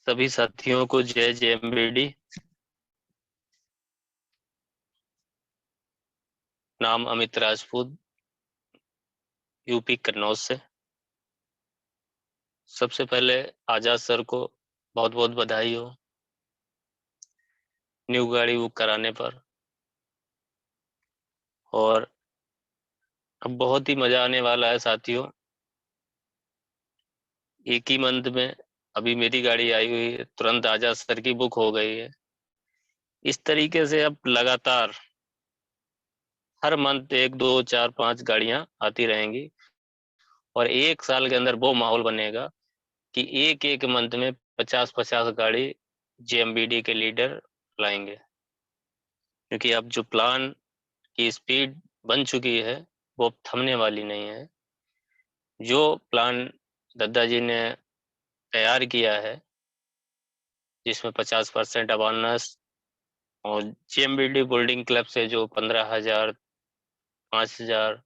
सभी साथियों को जय जेएमबीडी। नाम अमित राजपूत, यूपी कन्नौज से। सबसे पहले आजाद सर को बहुत बहुत बधाई हो न्यू गाड़ी बुक कराने पर। और अब बहुत ही मजा आने वाला है साथियों। एक ही मंथ में अभी मेरी गाड़ी आई हुई है, तुरंत आजाद सर की बुक हो गई है। इस तरीके से अब लगातार हर मंथ एक दो चार पांच गाड़ियां आती रहेंगी और एक साल के अंदर वो माहौल बनेगा कि एक एक मंथ में 50-50 गाड़ी जेएमबीडी के लीडर लाएंगे। क्योंकि अब जो प्लान की स्पीड बन चुकी है वो अब थमने वाली नहीं है। जो प्लान दादाजी ने तैयार किया है, जिसमें 50% अवेयरनेस और जेएमबीडी बिल्डिंग क्लब से जो 15,000 5,000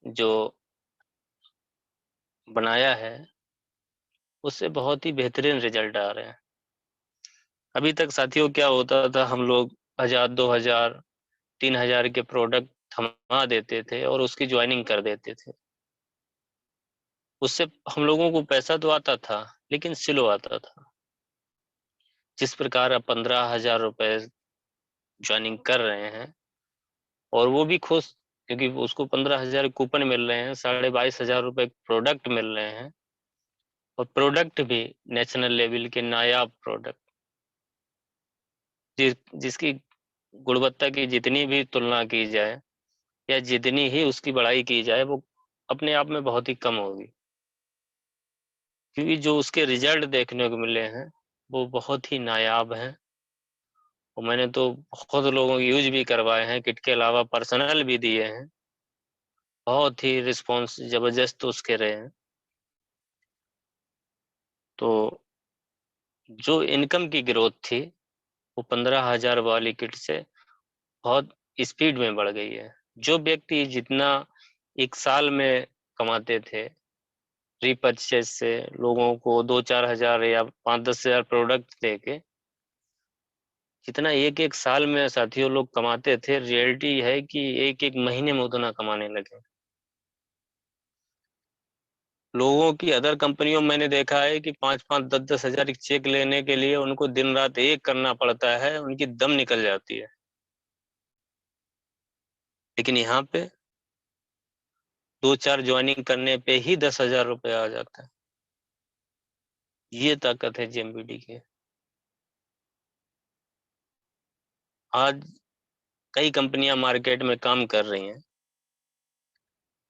जो बनाया है, उससे बहुत ही बेहतरीन रिजल्ट आ रहे हैं। अभी तक साथियों क्या होता था, हम लोग 1,000 2,000 3,000 के प्रोडक्ट थमा देते थे और उसकी ज्वाइनिंग कर देते थे। उससे हम लोगों को पैसा तो आता था लेकिन स्लो आता था। जिस प्रकार अब 15,000 रुपए ज्वाइनिंग कर रहे हैं और वो भी खुश, क्योंकि उसको 15,000 कूपन मिल रहे हैं, 22,500 रुपए प्रोडक्ट मिल रहे हैं और प्रोडक्ट भी नेशनल लेवल के नायाब प्रोडक्ट, जिसकी गुणवत्ता की जितनी भी तुलना की जाए या जितनी ही उसकी बड़ाई की जाए वो अपने आप में बहुत ही कम होगी। क्योंकि जो उसके रिजल्ट देखने को मिले हैं वो बहुत ही नायाब हैं। और मैंने तो बहुत लोगों को यूज भी करवाए हैं, किट के अलावा पर्सनल भी दिए हैं। बहुत ही रिस्पॉन्स जबरदस्त उसके रहे हैं। तो जो इनकम की ग्रोथ थी वो 15,000 वाली किट से बहुत स्पीड में बढ़ गई है। जो व्यक्ति जितना एक साल में कमाते थे रीपरचेज से, लोगों को 2-4 हजार या 5-10 हजार प्रोडक्ट देके, जितना एक एक साल में साथियों लोग कमाते थे, रियलिटी है कि एक एक महीने में उतना कमाने लगे। लोगों की अदर कंपनियों में मैंने देखा है कि 5-5 10-10 हजार की चेक लेने के लिए उनको दिन रात एक करना पड़ता है, उनकी दम निकल जाती है। लेकिन यहाँ पे 2-4 ज्वाइनिंग करने पे ही 10,000 रुपये आ जाता है। ये ताकत है जेएमबीडी की। आज कई कंपनियां मार्केट में काम कर रही हैं,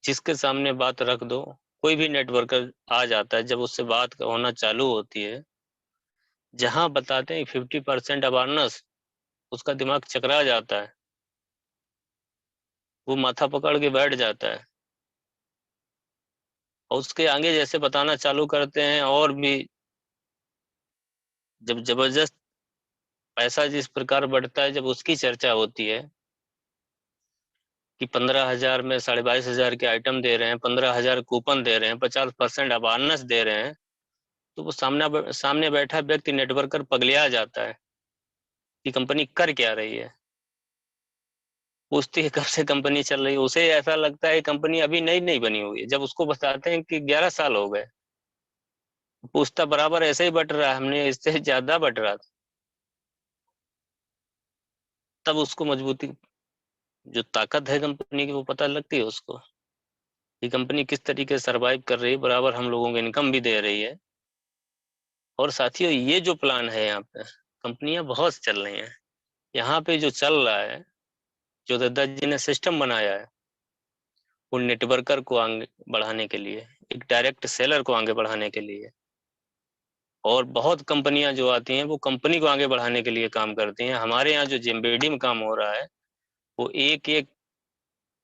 जिसके सामने बात रख दो, कोई भी नेटवर्कर आ जाता है, जब उससे बात होना चालू होती है, जहां बताते हैं 50% अवेयरनेस, उसका दिमाग चकरा जाता है, वो माथा पकड़ के बैठ जाता है। और उसके आगे जैसे बताना चालू करते हैं, और भी जब जबरदस्त पैसा जिस प्रकार बढ़ता है, जब उसकी चर्चा होती है कि 15,000 में 22,500 के आइटम दे रहे हैं, 15,000 कूपन दे रहे हैं, 50% अवेयरनेस दे रहे हैं, तो वो सामने बैठा व्यक्ति नेटवर्कर पगलिया जाता है कि कंपनी कर क्या रही है। पूछती है कब से कंपनी चल रही है, उसे ऐसा लगता है कंपनी अभी नई नई बनी हुई है। जब उसको बताते हैं कि 11 साल हो गए, पूछता बराबर ऐसे ही बट रहा है, हमने इससे ज्यादा बट रहा था। तब उसको मजबूती, जो ताकत है कंपनी की, वो पता लगती है उसको कि कंपनी किस तरीके से सर्वाइव कर रही है, बराबर हम लोगों को इनकम भी दे रही है। और साथियों ये जो प्लान है, यहाँ पे कंपनियां बहुत चल रही हैं। यहाँ पे जो चल रहा है, जो दादाजी ने सिस्टम बनाया है, वो नेटवर्कर को आगे बढ़ाने के लिए, एक डायरेक्ट सेलर को आगे बढ़ाने के लिए, और बहुत कंपनियां जो आती हैं वो कंपनी को आगे बढ़ाने के लिए काम करती हैं। हमारे यहाँ जो जेएमबीडी में काम हो रहा है, वो एक एक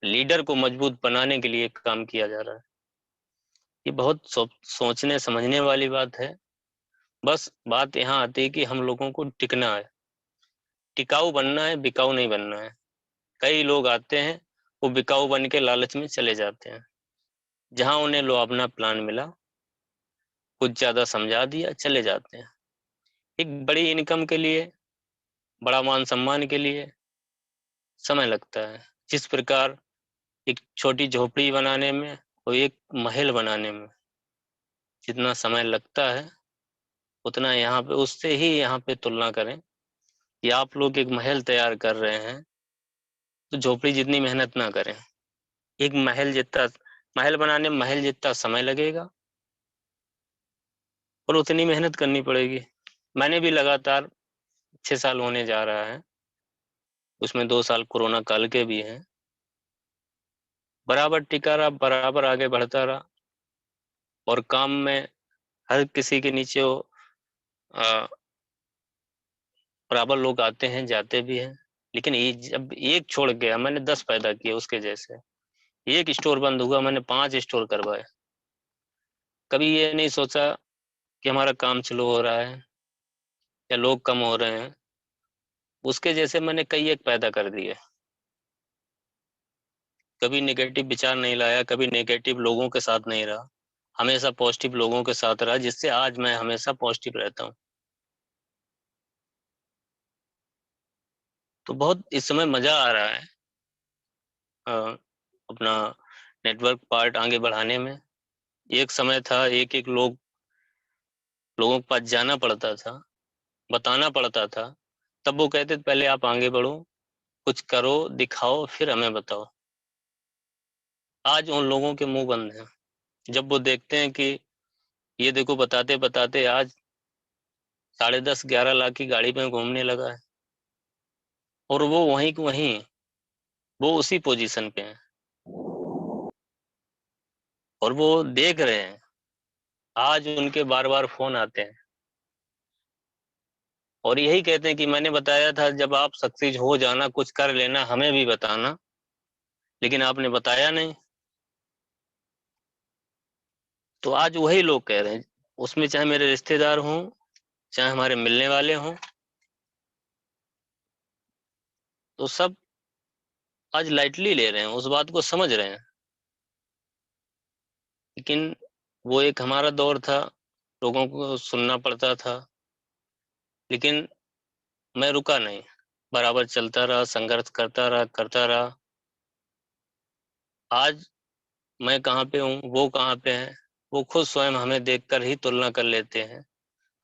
लीडर को मजबूत बनाने के लिए काम किया जा रहा है। ये बहुत सोचने समझने वाली बात है। बस बात यहाँ आती है कि हम लोगों को टिकना है, टिकाऊ बनना है, बिकाऊ नहीं बनना है। कई लोग आते हैं, वो बिकाऊ बन के लालच में चले जाते हैं। जहां उन्हें लुभावना प्लान मिला, कुछ ज़्यादा समझा दिया, चले जाते हैं। एक बड़ी इनकम के लिए, बड़ा मान-सम्मान के लिए समय लगता है। जिस प्रकार एक छोटी झोपड़ी बनाने में और एक महल बनाने में जितना समय लगता है, उतना यहाँ पे उससे ही यहाँ पे तुलना करें कि आप लोग एक महल तैयार कर रहे हैं, तो झोपड़ी जितनी मेहनत ना करें। एक महल बनाने में महल जितना समय लगेगा और उतनी मेहनत करनी पड़ेगी। मैंने भी लगातार 6 साल होने जा रहा है, उसमें 2 साल कोरोना काल के भी हैं। बराबर टिका रहा, बराबर आगे बढ़ता रहा और काम में हर किसी के नीचे वो अ, बराबर लोग आते हैं, जाते भी हैं। लेकिन ये जब एक छोड़ गया, मैंने 10 पैदा किए उसके जैसे। एक स्टोर बंद हुआ, मैंने 5 स्टोर करवाए। कभी ये नहीं सोचा कि हमारा काम स्लो हो रहा है या लोग कम हो रहे हैं। उसके जैसे मैंने कई एक पैदा कर दिए। कभी नेगेटिव विचार नहीं लाया, कभी नेगेटिव लोगों के साथ नहीं रहा। हमेशा पॉजिटिव लोगों के साथ रहा, जिससे आज मैं हमेशा पॉजिटिव रहता हूँ। तो बहुत इस समय मज़ा आ रहा है अ, अपना नेटवर्क पार्ट आगे बढ़ाने में। एक समय था एक-एक लोगों के पास जाना पड़ता था, बताना पड़ता था, तब वो कहते थे पहले आप आगे बढ़ो, कुछ करो, दिखाओ, फिर हमें बताओ। आज उन लोगों के मुँह बंद हैं। जब वो देखते हैं कि ये देखो बताते-बताते आज 10.5 11 लाख की गाड़ी में घूमने लगा है और वो वहीं की वहीं, वो उसी पोज़ीशन पे हैं और वो देख रहे हैं। आज उनके बार-बार फ़ोन आते हैं और यही कहते हैं कि मैंने बताया था जब आप सक्सेस हो जाना, कुछ कर लेना, हमें भी बताना, लेकिन आपने बताया नहीं। तो आज वही लोग कह रहे हैं, उसमें चाहे मेरे रिश्तेदार हों, चाहे हमारे मिलने वाले हों, तो सब आज लाइटली ले रहे हैं, उस बात को समझ रहे हैं। लेकिन वो एक हमारा दौर था, लोगों को सुनना पड़ता था, लेकिन मैं रुका नहीं, बराबर चलता रहा, संघर्ष करता रहा। आज मैं कहाँ पे हूँ, वो कहाँ पे हैं, वो खुद स्वयं हमें देखकर ही तुलना कर लेते हैं।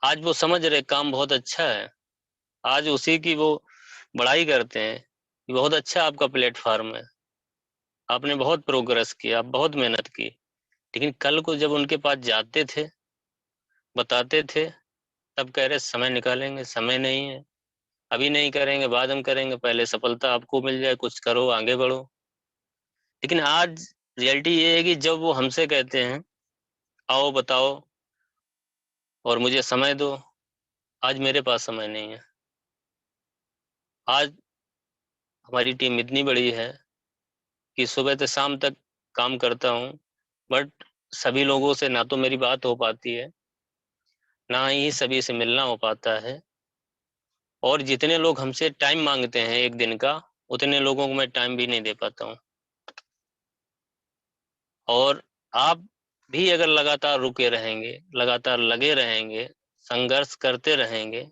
आज वो समझ रहे काम बहुत अच्छा है, आज उसी की वो बड़ाई करते हैं, कि बहुत अच्छा आपका प्लेटफ़ॉर्म है, आपने बहुत प्रोग्रेस किया, बहुत मेहनत की। लेकिन कल को जब उनके पास जाते थे, बताते थे, तब कह रहे समय निकालेंगे, समय नहीं है, अभी नहीं करेंगे, बाद में करेंगे, पहले सफलता आपको मिल जाए, कुछ करो, आगे बढ़ो। लेकिन आज रियलिटी ये है कि जब वो हमसे कहते हैं, आओ बताओ और मुझे समय दो, आज मेरे पास समय नहीं है। आज हमारी टीम इतनी बड़ी है कि सुबह से शाम तक काम करता हूँ, बट सभी लोगों से ना तो मेरी बात हो पाती है, ना ही सभी से मिलना हो पाता है और जितने लोग हमसे टाइम माँगते हैं 1 दिन का, उतने लोगों को मैं टाइम भी नहीं दे पाता हूँ। और आप भी अगर लगातार रुके रहेंगे, लगातार लगे रहेंगे, संघर्ष करते रहेंगे,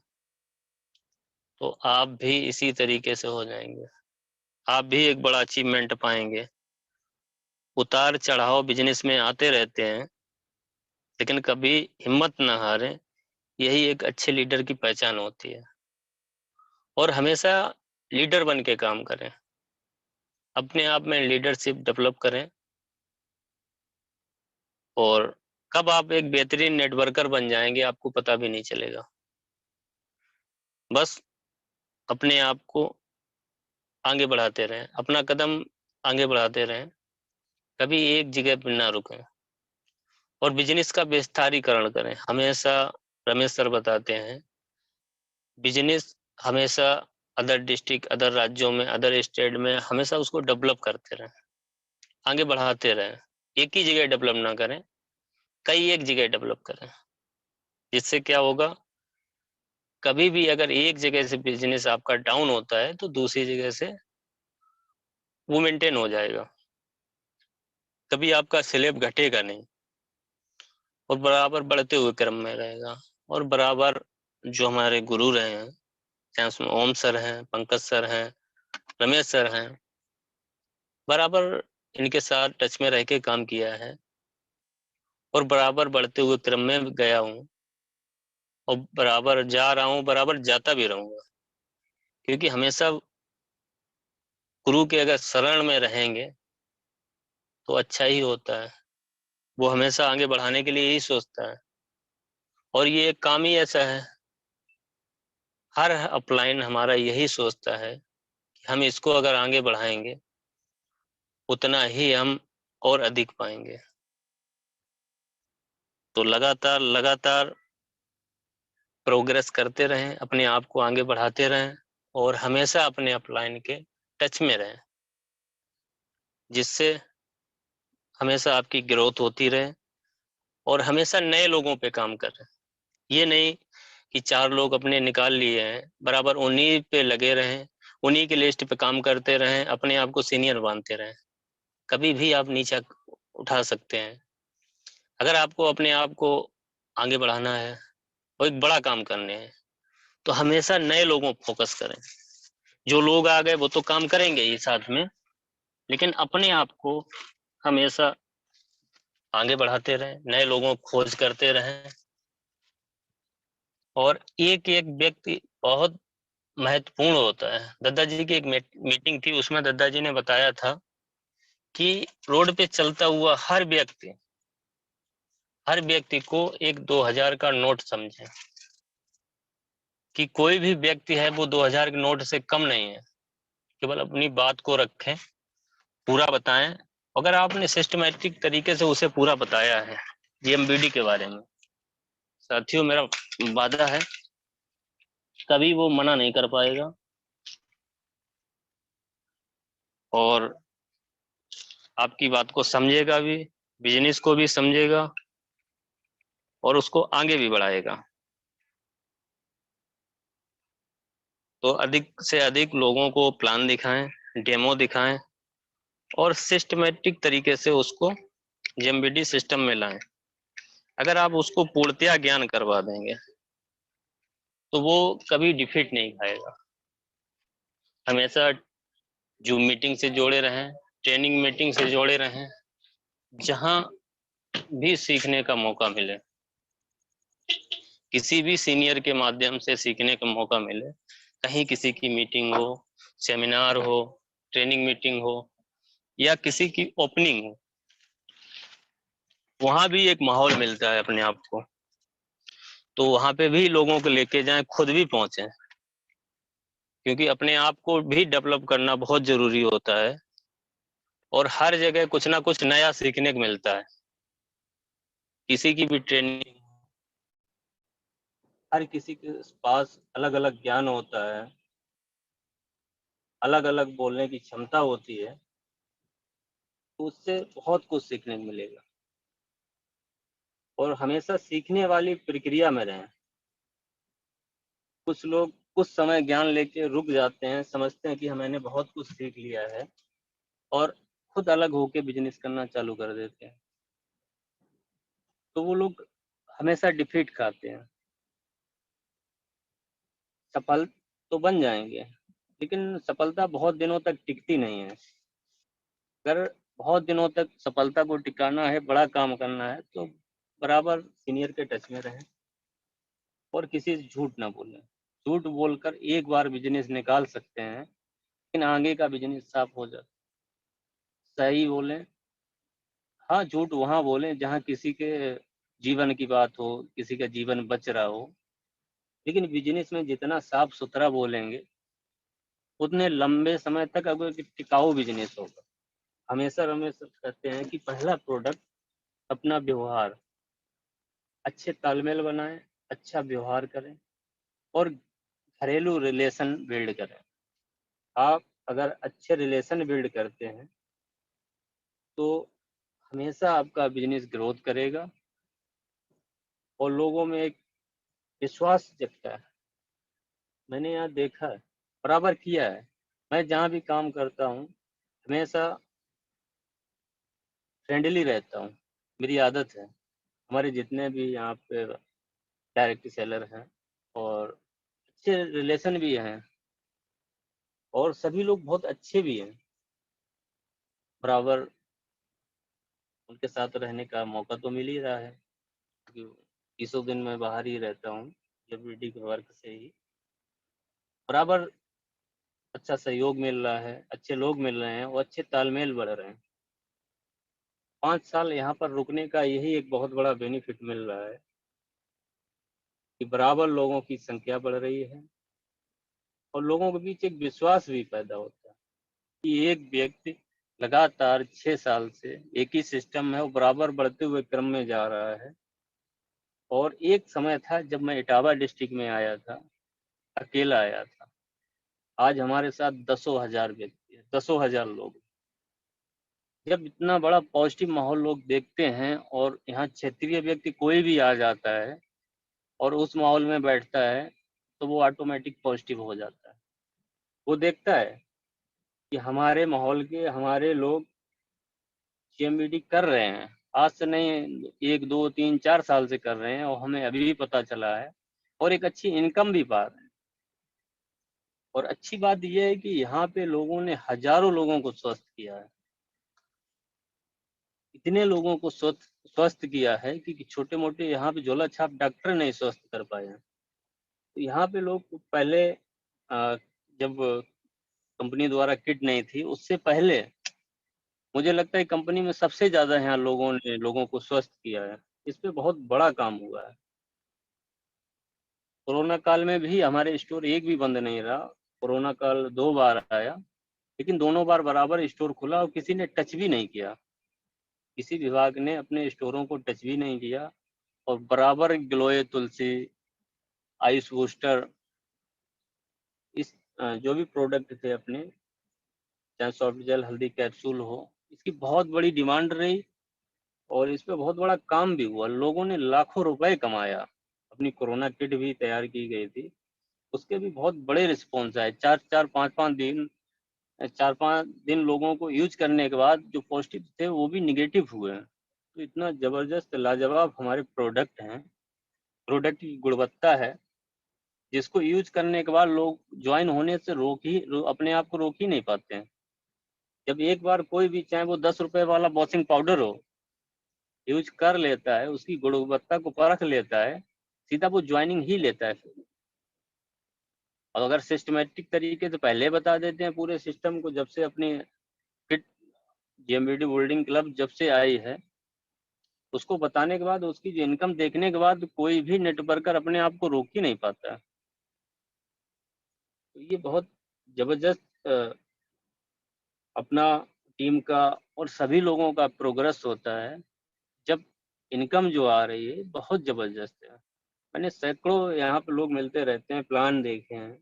तो आप भी इसी तरीके से हो जाएँगे। आप भी एक बड़ा अचीवमेंट पाएँगे। उतार-चढ़ाव बिज़नेस में आते रहते हैं, लेकिन कभी हिम्मत ना हारें, यही एक अच्छे लीडर की पहचान होती है। और हमेशा लीडर बन के काम करें, अपने आप में लीडरशिप डेवलप करें और कब आप एक बेहतरीन नेटवर्कर बन जाएँगे, आपको पता भी नहीं चलेगा। बस अपने आप को आगे बढ़ाते रहें, अपना कदम आगे बढ़ाते रहें, कभी एक जगह पे ना रुकें और बिज़नेस का विस्तारीकरण करें। हमेशा रमेश सर बताते हैं, बिज़नेस हमेशा अदर डिस्ट्रिक्ट, अदर राज्यों में, अदर स्टेट में हमेशा उसको डेवलप करते रहें, आगे बढ़ाते रहें। एक ही जगह डेवलप ना करें, कई एक जगह डेवलप करें। जिससे क्या होगा, कभी भी अगर एक जगह से बिज़नेस आपका डाउन होता है, तो दूसरी जगह से वो मेंटेन हो जाएगा। कभी आपका स्लैब घटेगा नहीं। और बराबर बढ़ते हुए क्रम में रहेगा। और बराबर जो हमारे गुरु रहे हैं, चाहे उसमें ओम सर हैं, पंकज सर हैं, रमेश सर हैं, बराबर इनके साथ टच में रह के काम किया है और बराबर बढ़ते हुए क्रम में गया हूँ और बराबर जा रहा हूँ, बराबर जाता भी रहूंगा। क्योंकि हमेशा गुरु के अगर शरण में रहेंगे तो अच्छा ही होता है। वो हमेशा आगे बढ़ाने के लिए यही सोचता है और ये एक काम ही ऐसा है, हर अपलाइन हमारा यही सोचता है कि हम इसको अगर आगे बढ़ाएंगे उतना ही हम और अधिक पाएंगे। तो लगातार लगातार प्रोग्रेस करते रहें, अपने आप को आगे बढ़ाते रहें और हमेशा अपने अपलाइन के टच में रहें, जिससे हमेशा आपकी ग्रोथ होती रहे और हमेशा नए लोगों पे काम करें। ये नहीं कि 4 लोग अपने निकाल लिए हैं, बराबर उन्हीं पे लगे रहें, उन्हीं की लिस्ट पे काम करते रहें, अपने आप को सीनियर मानते रहें। कभी भी आप नीचा उठा सकते हैं। अगर आपको अपने आप को आगे बढ़ाना है और एक बड़ा काम करने हैं तो हमेशा नए लोगों पर फोकस करें। जो लोग आ गए वो तो काम करेंगे ही साथ में, लेकिन अपने आप को हमेशा आगे बढ़ाते रहें, नए लोगों को खोज करते रहें। और एक एक व्यक्ति बहुत महत्वपूर्ण होता है। दादाजी की एक मीटिंग थी, उसमें दादाजी ने बताया था कि रोड पे चलता हुआ हर व्यक्ति को एक 2000 का नोट समझे, कि कोई भी व्यक्ति है वो 2000 के नोट से कम नहीं है। केवल अपनी बात को रखें, पूरा बताएं। अगर आपने सिस्टमैटिक तरीके से उसे पूरा बताया है जीएमबीडी के बारे में, साथियों मेरा वादा है कभी वो मना नहीं कर पाएगा और आपकी बात को समझेगा भी, बिजनेस को भी समझेगा और उसको आगे भी बढ़ाएगा। तो अधिक से अधिक लोगों को प्लान दिखाएं, डेमो दिखाएं और सिस्टमैटिक तरीके से उसको जेएमबीडी सिस्टम में लाएं। अगर आप उसको पूर्णतया ज्ञान करवा देंगे तो वो कभी डिफीट नहीं खाएगा। हमेशा जूम मीटिंग से जोड़े रहें, ट्रेनिंग मीटिंग से जोड़े रहें, जहां भी सीखने का मौका मिले, किसी भी सीनियर के माध्यम से सीखने का मौका मिले, कहीं किसी की मीटिंग हो, सेमिनार हो, ट्रेनिंग मीटिंग हो या किसी की ओपनिंग हो, वहां भी एक माहौल मिलता है अपने आप को। तो वहां पे भी लोगों को लेके जाएं, खुद भी पहुंचे, क्योंकि अपने आप को भी डेवलप करना बहुत जरूरी होता है और हर जगह कुछ ना कुछ नया सीखने को मिलता है। किसी की भी ट्रेनिंग, हर किसी के पास अलग अलग ज्ञान होता है, अलग अलग बोलने की क्षमता होती है, तो उससे बहुत कुछ सीखने को मिलेगा। और हमेशा सीखने वाली प्रक्रिया में रहें। कुछ लोग कुछ समय ज्ञान लेके रुक जाते हैं, समझते हैं कि मैंने बहुत कुछ सीख लिया है और खुद अलग होके बिजनेस करना चालू कर देते हैं। तो वो लोग हमेशा डिफीट खाते हैं। सफल तो बन जाएंगे लेकिन सफलता बहुत दिनों तक टिकती नहीं है। अगर बहुत दिनों तक सफलता को टिकाना है, बड़ा काम करना है, तो बराबर सीनियर के टच में रहें और किसी से झूठ ना बोलें। झूठ बोलकर एक बार बिजनेस निकाल सकते हैं लेकिन आगे का बिजनेस साफ हो जाता है। सही बोलें। हाँ, झूठ वहाँ बोलें जहाँ किसी के जीवन की बात हो, किसी का जीवन बच रहा हो, लेकिन बिजनेस में जितना साफ सुथरा बोलेंगे उतने लंबे समय तक अगर टिकाऊ बिजनेस होगा। हमेशा रमेश कहते हैं कि पहला प्रोडक्ट अपना व्यवहार, अच्छे तालमेल बनाएं, अच्छा व्यवहार करें और घरेलू रिलेशन बिल्ड करें। आप अगर अच्छे रिलेशन बिल्ड करते हैं तो हमेशा आपका बिजनेस ग्रोथ करेगा और लोगों में एक विश्वास जगता है। मैंने यहाँ देखा है, बराबर किया है। मैं जहाँ भी काम करता हूँ हमेशा फ्रेंडली रहता हूँ, मेरी आदत है। हमारे जितने भी यहाँ पे डायरेक्ट सेलर हैं और अच्छे रिलेशन भी हैं और सभी लोग बहुत अच्छे भी हैं। बराबर उनके साथ रहने का मौका तो मिल ही रहा है क्योंकि तीसों दिन मैं बाहर ही रहता हूँ जब डी के वर्क से ही। बराबर अच्छा सहयोग मिल रहा है, अच्छे लोग मिल रहे हैं और अच्छे तालमेल बढ़ रहे हैं। 5 साल यहाँ पर रुकने का यही एक बहुत बड़ा बेनिफिट मिल रहा है कि बराबर लोगों की संख्या बढ़ रही है और लोगों के बीच एक विश्वास भी पैदा होता है कि एक व्यक्ति लगातार 6 साल से एक ही सिस्टम है वो बराबर बढ़ते हुए क्रम में जा रहा है। और एक समय था जब मैं इटावा डिस्ट्रिक्ट में आया था, अकेला आया था। आज हमारे साथ दसों हजार व्यक्ति हैं, दसों हजार लोग। जब इतना बड़ा पॉजिटिव माहौल लोग देखते हैं और यहाँ क्षेत्रीय व्यक्ति कोई भी आ जाता है और उस माहौल में बैठता है तो वो ऑटोमेटिक पॉजिटिव हो जाता है। वो देखता है कि हमारे माहौल के हमारे लोग सीएमबीडी कर रहे हैं, आज से नहीं 1 2 3 4 साल से कर रहे हैं और हमें अभी भी पता चला है और एक अच्छी इनकम भी पा रहे हैं। और अच्छी बात यह है कि यहाँ पे लोगों ने हजारों लोगों को स्वस्थ किया है। इतने लोगों को स्वस्थ किया है कि छोटे मोटे यहाँ पे झोला छाप डॉक्टर नहीं स्वस्थ कर पाए हैं। तो यहाँ पे लोग पहले जब कंपनी द्वारा किट नहीं थी उससे पहले मुझे लगता है कंपनी में सबसे ज्यादा यहाँ लोगों ने लोगों को स्वस्थ किया है। इस पे बहुत बड़ा काम हुआ है। कोरोना काल में भी हमारे स्टोर एक भी बंद नहीं रहा। कोरोना काल 2 बार आया लेकिन दोनों बार बराबर स्टोर खुला और किसी ने टच भी नहीं किया। किसी विभाग ने अपने स्टोरों को टच भी नहीं किया और बराबर ग्लोए तुलसी, आयुष बूस्टर, इस जो भी प्रोडक्ट थे अपने, चाहे सॉफ्ट जेल हल्दी कैप्सूल हो, इसकी बहुत बड़ी डिमांड रही और इस पे बहुत बड़ा काम भी हुआ। लोगों ने लाखों रुपए कमाया। अपनी कोरोना किट भी तैयार की गई थी, उसके भी बहुत बड़े रिस्पॉन्स आए। 4 4 5 5 दिन 4 5 दिन लोगों को यूज करने के बाद जो पॉजिटिव थे वो भी निगेटिव हुए हैं। तो इतना जबरदस्त लाजवाब हमारे प्रोडक्ट हैं, प्रोडक्ट की गुणवत्ता है जिसको यूज करने के बाद लोग ज्वाइन होने से अपने आप को रोक ही नहीं पाते हैं। जब एक बार कोई भी, चाहे वो 10 रुपए वाला वॉशिंग पाउडर हो, यूज कर लेता है, उसकी गुणवत्ता को परख लेता है, सीधा वो ज्वाइनिंग ही लेता है फिर। और अगर सिस्टमेटिक तरीके से पहले बता देते हैं पूरे सिस्टम को, जब से अपनी किट जीएमबीडी बिल्डिंग क्लब जब से आई है, उसको बताने के बाद उसकी जो इनकम देखने के बाद कोई भी नेटवर्कर अपने आप को रोक ही नहीं पाता है। तो ये बहुत जबरदस्त अपना टीम का और सभी लोगों का प्रोग्रेस होता है जब इनकम जो आ रही है बहुत जबरदस्त है। मैंने सैकड़ों यहाँ पे लोग मिलते रहते हैं, प्लान देखे हैं,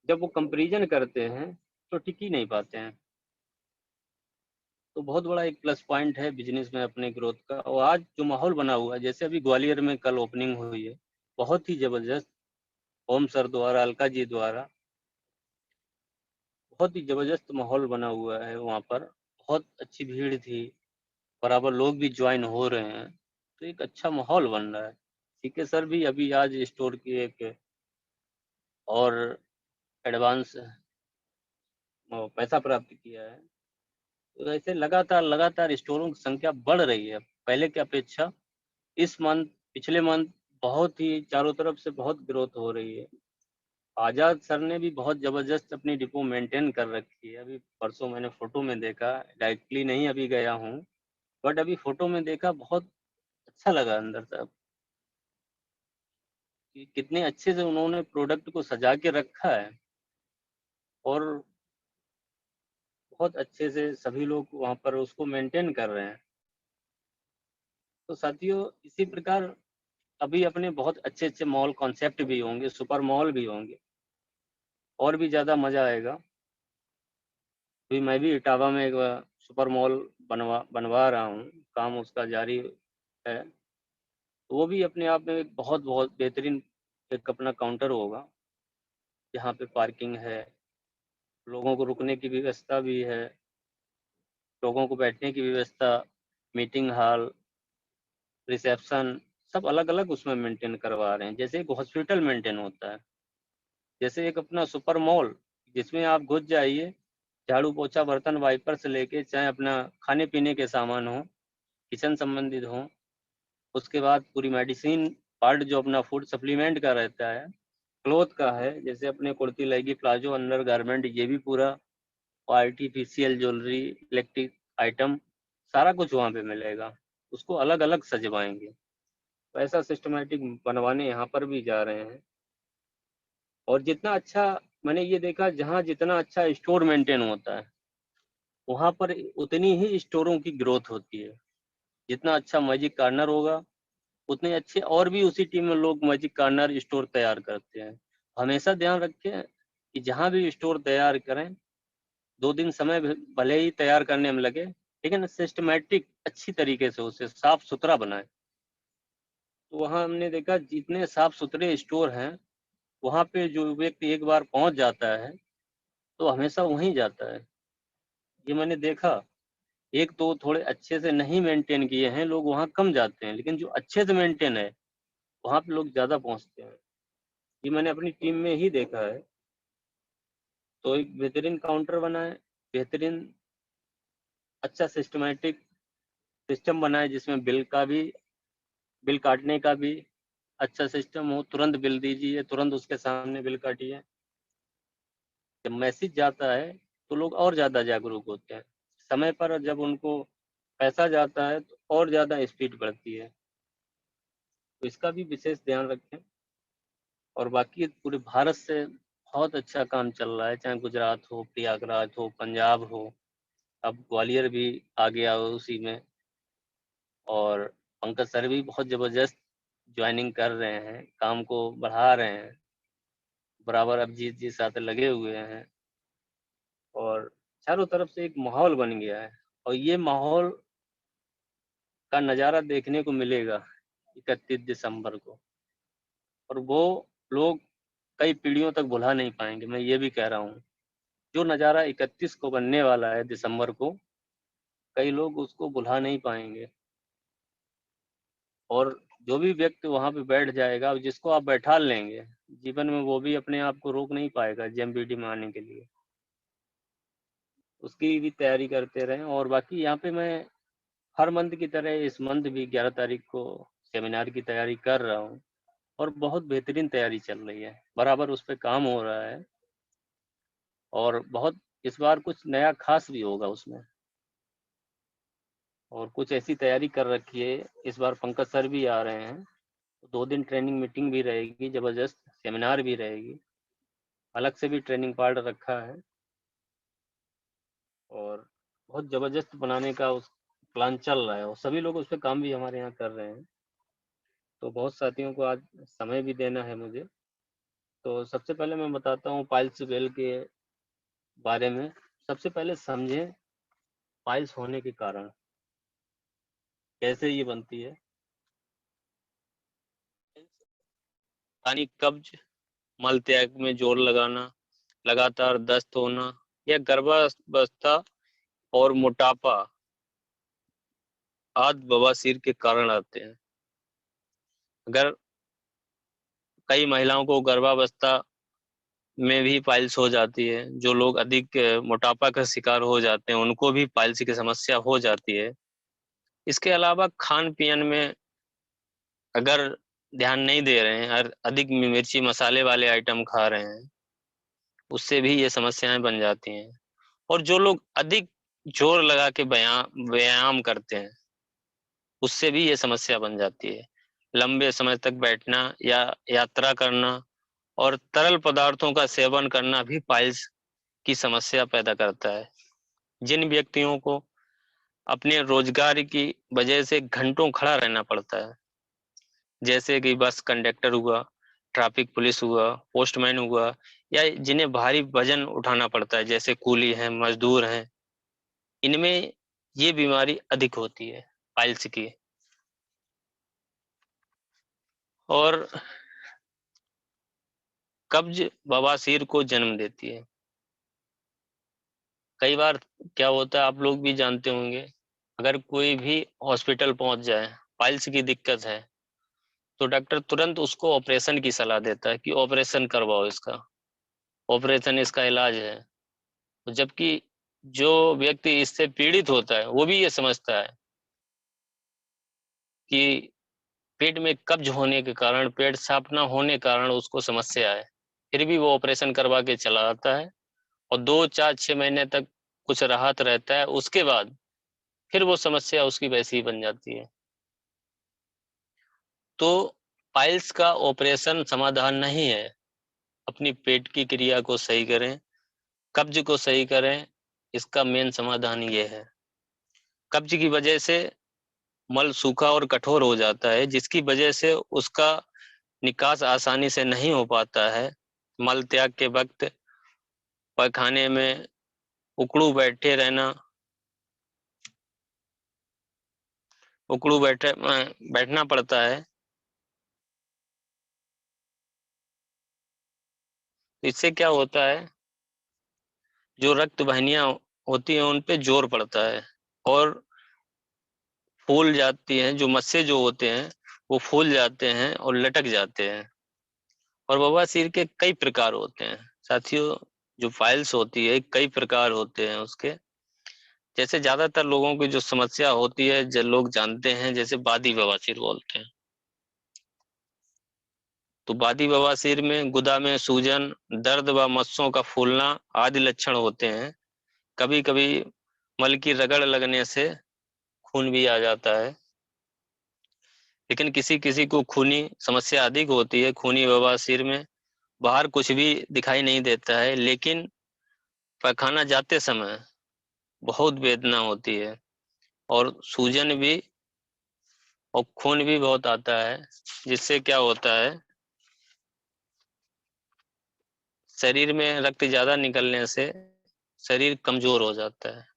जब वो कंपैरिजन करते हैं तो टिक ही नहीं पाते हैं। तो बहुत बड़ा एक प्लस पॉइंट है बिजनेस में अपने ग्रोथ का। और आज जो माहौल बना हुआ है, जैसे अभी ग्वालियर में कल ओपनिंग हुई है, बहुत ही जबरदस्त, ओम सर द्वारा, अलका जी द्वारा बहुत ही जबरदस्त माहौल बना हुआ है वहाँ पर। बहुत अच्छी भीड़ थी, बराबर लोग भी ज्वाइन हो रहे हैं, तो एक अच्छा माहौल बन रहा है। सीके सर भी अभी आज स्टोर की एक और एडवांस पैसा प्राप्त किया है। तो ऐसे लगातार लगातार स्टोरों की संख्या बढ़ रही है पहले की अपेक्षा। इस मंथ, पिछले मंथ बहुत ही चारों तरफ से बहुत ग्रोथ हो रही है। आजाद सर ने भी बहुत जबरदस्त अपनी डिपो मेंटेन कर रखी है। अभी परसों मैंने फोटो में देखा, डायरेक्टली नहीं अभी गया हूँ, बट अभी फोटो में देखा, बहुत अच्छा लगा अंदर से कि कितने अच्छे से उन्होंने प्रोडक्ट को सजा के रखा है और बहुत अच्छे से सभी लोग वहाँ पर उसको मेंटेन कर रहे हैं। तो साथियों, इसी प्रकार अभी अपने बहुत अच्छे अच्छे मॉल कॉन्सेप्ट भी होंगे, सुपर मॉल भी होंगे और भी ज़्यादा मज़ा आएगा। अभी मैं भी इटावा में एक सुपर मॉल बनवा रहा हूँ, काम उसका जारी है। तो वो भी अपने आप में एक बहुत बहुत बेहतरीन एक अपना काउंटर होगा जहाँ पे पार्किंग है, लोगों को रुकने की व्यवस्था भी है, लोगों को बैठने की व्यवस्था, मीटिंग हॉल, रिसेप्शन सब अलग अलग उसमें मेंटेन करवा रहे हैं। जैसे एक हॉस्पिटल मेंटेन होता है, जैसे एक अपना सुपर मॉल जिसमें आप घुस जाइए, झाड़ू पोछा बर्तन वाइपर से लेके चाहे अपना खाने पीने के सामान हो, किचन संबंधित हो, उसके बाद पूरी मेडिसिन पार्ट जो अपना फूड सप्लीमेंट का रहता है, क्लोथ का है, जैसे अपने कुर्ती लेगी प्लाजो अंडर गारमेंट, ये भी पूरा, आर्टिफिशियल ज्वेलरी इलेक्ट्रिक आइटम सारा कुछ वहाँ पे मिलेगा। उसको अलग अलग सजवाएंगे, तो ऐसा सिस्टमेटिक बनवाने यहाँ पर भी जा रहे हैं। और जितना अच्छा मैंने ये देखा, जहाँ जितना अच्छा स्टोर मेंटेन होता है वहाँ पर उतनी ही स्टोरों की ग्रोथ होती है। जितना अच्छा मैजिक कार्नर होगा उतने अच्छे और भी उसी टीम में लोग मैजिक कार्नर स्टोर तैयार करते हैं। हमेशा ध्यान रखें कि जहाँ भी स्टोर तैयार करें, 2 दिन समय भले ही तैयार करने में लगे, लेकिन सिस्टमेटिक अच्छी तरीके से उसे साफ सुथरा बनाए। तो वहाँ हमने देखा जितने साफ सुथरे स्टोर हैं, वहाँ पे जो व्यक्ति एक बार पहुँच जाता है तो हमेशा वहीं जाता है। ये मैंने देखा। एक तो थोड़े अच्छे से नहीं मेंटेन किए हैं लोग, वहाँ कम जाते हैं, लेकिन जो अच्छे से मेंटेन है वहाँ पे लोग ज़्यादा पहुँचते हैं। ये मैंने अपनी टीम में ही देखा है। तो एक बेहतरीन काउंटर बनाए, बेहतरीन अच्छा सिस्टमेटिक सिस्टम बनाए, जिसमें बिल काटने का भी अच्छा सिस्टम हो। तुरंत बिल दीजिए, तुरंत उसके सामने बिल काटिए। जब मैसेज जाता है तो लोग और ज़्यादा जागरूक होते हैं। समय पर जब उनको पैसा जाता है तो और ज़्यादा स्पीड बढ़ती है। तो इसका भी विशेष ध्यान रखें। और बाकी पूरे भारत से बहुत अच्छा काम चल रहा है, चाहे गुजरात हो, प्रयागराज हो, पंजाब हो, अब ग्वालियर भी आ गया हो उसी में। और पंकज सर भी बहुत ज़बरदस्त ज्वाइनिंग कर रहे हैं, काम को बढ़ा रहे हैं, बराबर अभिजीत जी साथ लगे हुए हैं, और चारों तरफ से एक माहौल बन गया है। और ये माहौल का नज़ारा देखने को मिलेगा 31 दिसंबर को, और वो लोग कई पीढ़ियों तक भुला नहीं पाएंगे। मैं ये भी कह रहा हूँ, जो नज़ारा 31 को बनने वाला है दिसंबर को, कई लोग उसको भुला नहीं पाएंगे। और जो भी व्यक्ति वहाँ पे बैठ जाएगा, जिसको आप बैठा लेंगे, जीवन में वो भी अपने आप को रोक नहीं पाएगा जेएमबीटी में आने के लिए। उसकी भी तैयारी करते रहें। और बाकी यहाँ पे मैं हर मंथ की तरह इस मंथ भी 11 तारीख को सेमिनार की तैयारी कर रहा हूँ, और बहुत बेहतरीन तैयारी चल रही है, बराबर उस पर काम हो रहा है। और बहुत इस बार कुछ नया खास भी होगा उसमें, और कुछ ऐसी तैयारी कर रखी है। इस बार पंकज सर भी आ रहे हैं, 2 दिन ट्रेनिंग मीटिंग भी रहेगी, ज़बरदस्त सेमिनार भी रहेगी, अलग से भी ट्रेनिंग पार्ट रखा है, और बहुत ज़बरदस्त बनाने का उस प्लान चल रहा है, और सभी लोग उस पर काम भी हमारे यहाँ कर रहे हैं। तो बहुत साथियों को आज समय भी देना है मुझे। तो सबसे पहले मैं बताता हूँ पाइल्स वेल के बारे में। सबसे पहले समझें पाइल्स होने के कारण, कैसे ये बनती है। यानी कब्ज, मल त्याग में जोर लगाना, लगातार दस्त होना, या गर्भावस्था और मोटापा आदि बवासीर के कारण आते हैं। अगर कई महिलाओं को गर्भावस्था में भी पाइल्स हो जाती है, जो लोग अधिक मोटापा का शिकार हो जाते हैं उनको भी पाइल्स की समस्या हो जाती है। इसके अलावा खान पीन में अगर ध्यान नहीं दे रहे हैं, अधिक मिर्ची मसाले वाले आइटम खा रहे हैं, उससे भी ये समस्याएं बन जाती हैं। और जो लोग अधिक जोर लगा के व्यायाम करते हैं, उससे भी ये समस्या बन जाती है। लंबे समय तक बैठना या यात्रा करना और तरल पदार्थों का सेवन करना भी पाइल्स की समस्या पैदा करता है। जिन व्यक्तियों को अपने रोजगार की वजह से घंटों खड़ा रहना पड़ता है, जैसे कि बस कंडक्टर हुआ, ट्रैफिक पुलिस हुआ, पोस्टमैन हुआ, या जिन्हें भारी वजन उठाना पड़ता है जैसे कूली हैं, मजदूर हैं, इनमें ये बीमारी अधिक होती है पाइल्स की। और कब्ज बवासीर को जन्म देती है। कई बार क्या होता है, आप लोग भी जानते होंगे, अगर कोई भी हॉस्पिटल पहुंच जाए पाइल्स की दिक्कत है, तो डॉक्टर तुरंत उसको ऑपरेशन की सलाह देता है कि ऑपरेशन करवाओ इसका, ऑपरेशन इसका इलाज है। तो जबकि जो व्यक्ति इससे पीड़ित होता है वो भी ये समझता है कि पेट में कब्ज होने के कारण, पेट साफ ना होने के कारण उसको समस्या है, फिर भी वो ऑपरेशन करवा के चला आता है और 2 4 6 महीने तक कुछ राहत रहता है, उसके बाद फिर वो समस्या उसकी वैसी ही बन जाती है। तो पाइल्स का ऑपरेशन समाधान नहीं है। अपनी पेट की क्रिया को सही करें, कब्ज को सही करें, इसका मेन समाधान ये है। कब्ज की वजह से मल सूखा और कठोर हो जाता है, जिसकी वजह से उसका निकास आसानी से नहीं हो पाता है। मल त्याग के वक्त पैखाने में उकड़ू बैठे रहना, बैठना पड़ता है। इससे क्या होता है, जो रक्त वाहिनियां होती हैं उन पे जोर पड़ता है और फूल जाती हैं, जो मस्से जो होते हैं वो फूल जाते हैं और लटक जाते हैं। और बवासीर के कई प्रकार होते हैं साथियों। जो फाइल्स होती है कई प्रकार होते हैं उसके। जैसे ज्यादातर लोगों की जो समस्या होती है, जो लोग जानते हैं, जैसे बादी बवासीर बोलते हैं। तो बादी बवासीर में गुदा में सूजन, दर्द व मस्सों का फूलना आदि लक्षण होते हैं। कभी कभी मल की रगड़ लगने से खून भी आ जाता है। लेकिन किसी किसी को खूनी समस्या अधिक होती है। खूनी बवासीर में बाहर कुछ भी दिखाई नहीं देता है, लेकिन पैखाना जाते समय बहुत वेदना होती है और सूजन भी और खून भी बहुत आता है। जिससे क्या होता है, शरीर में रक्त ज्यादा निकलने से शरीर कमजोर हो जाता है।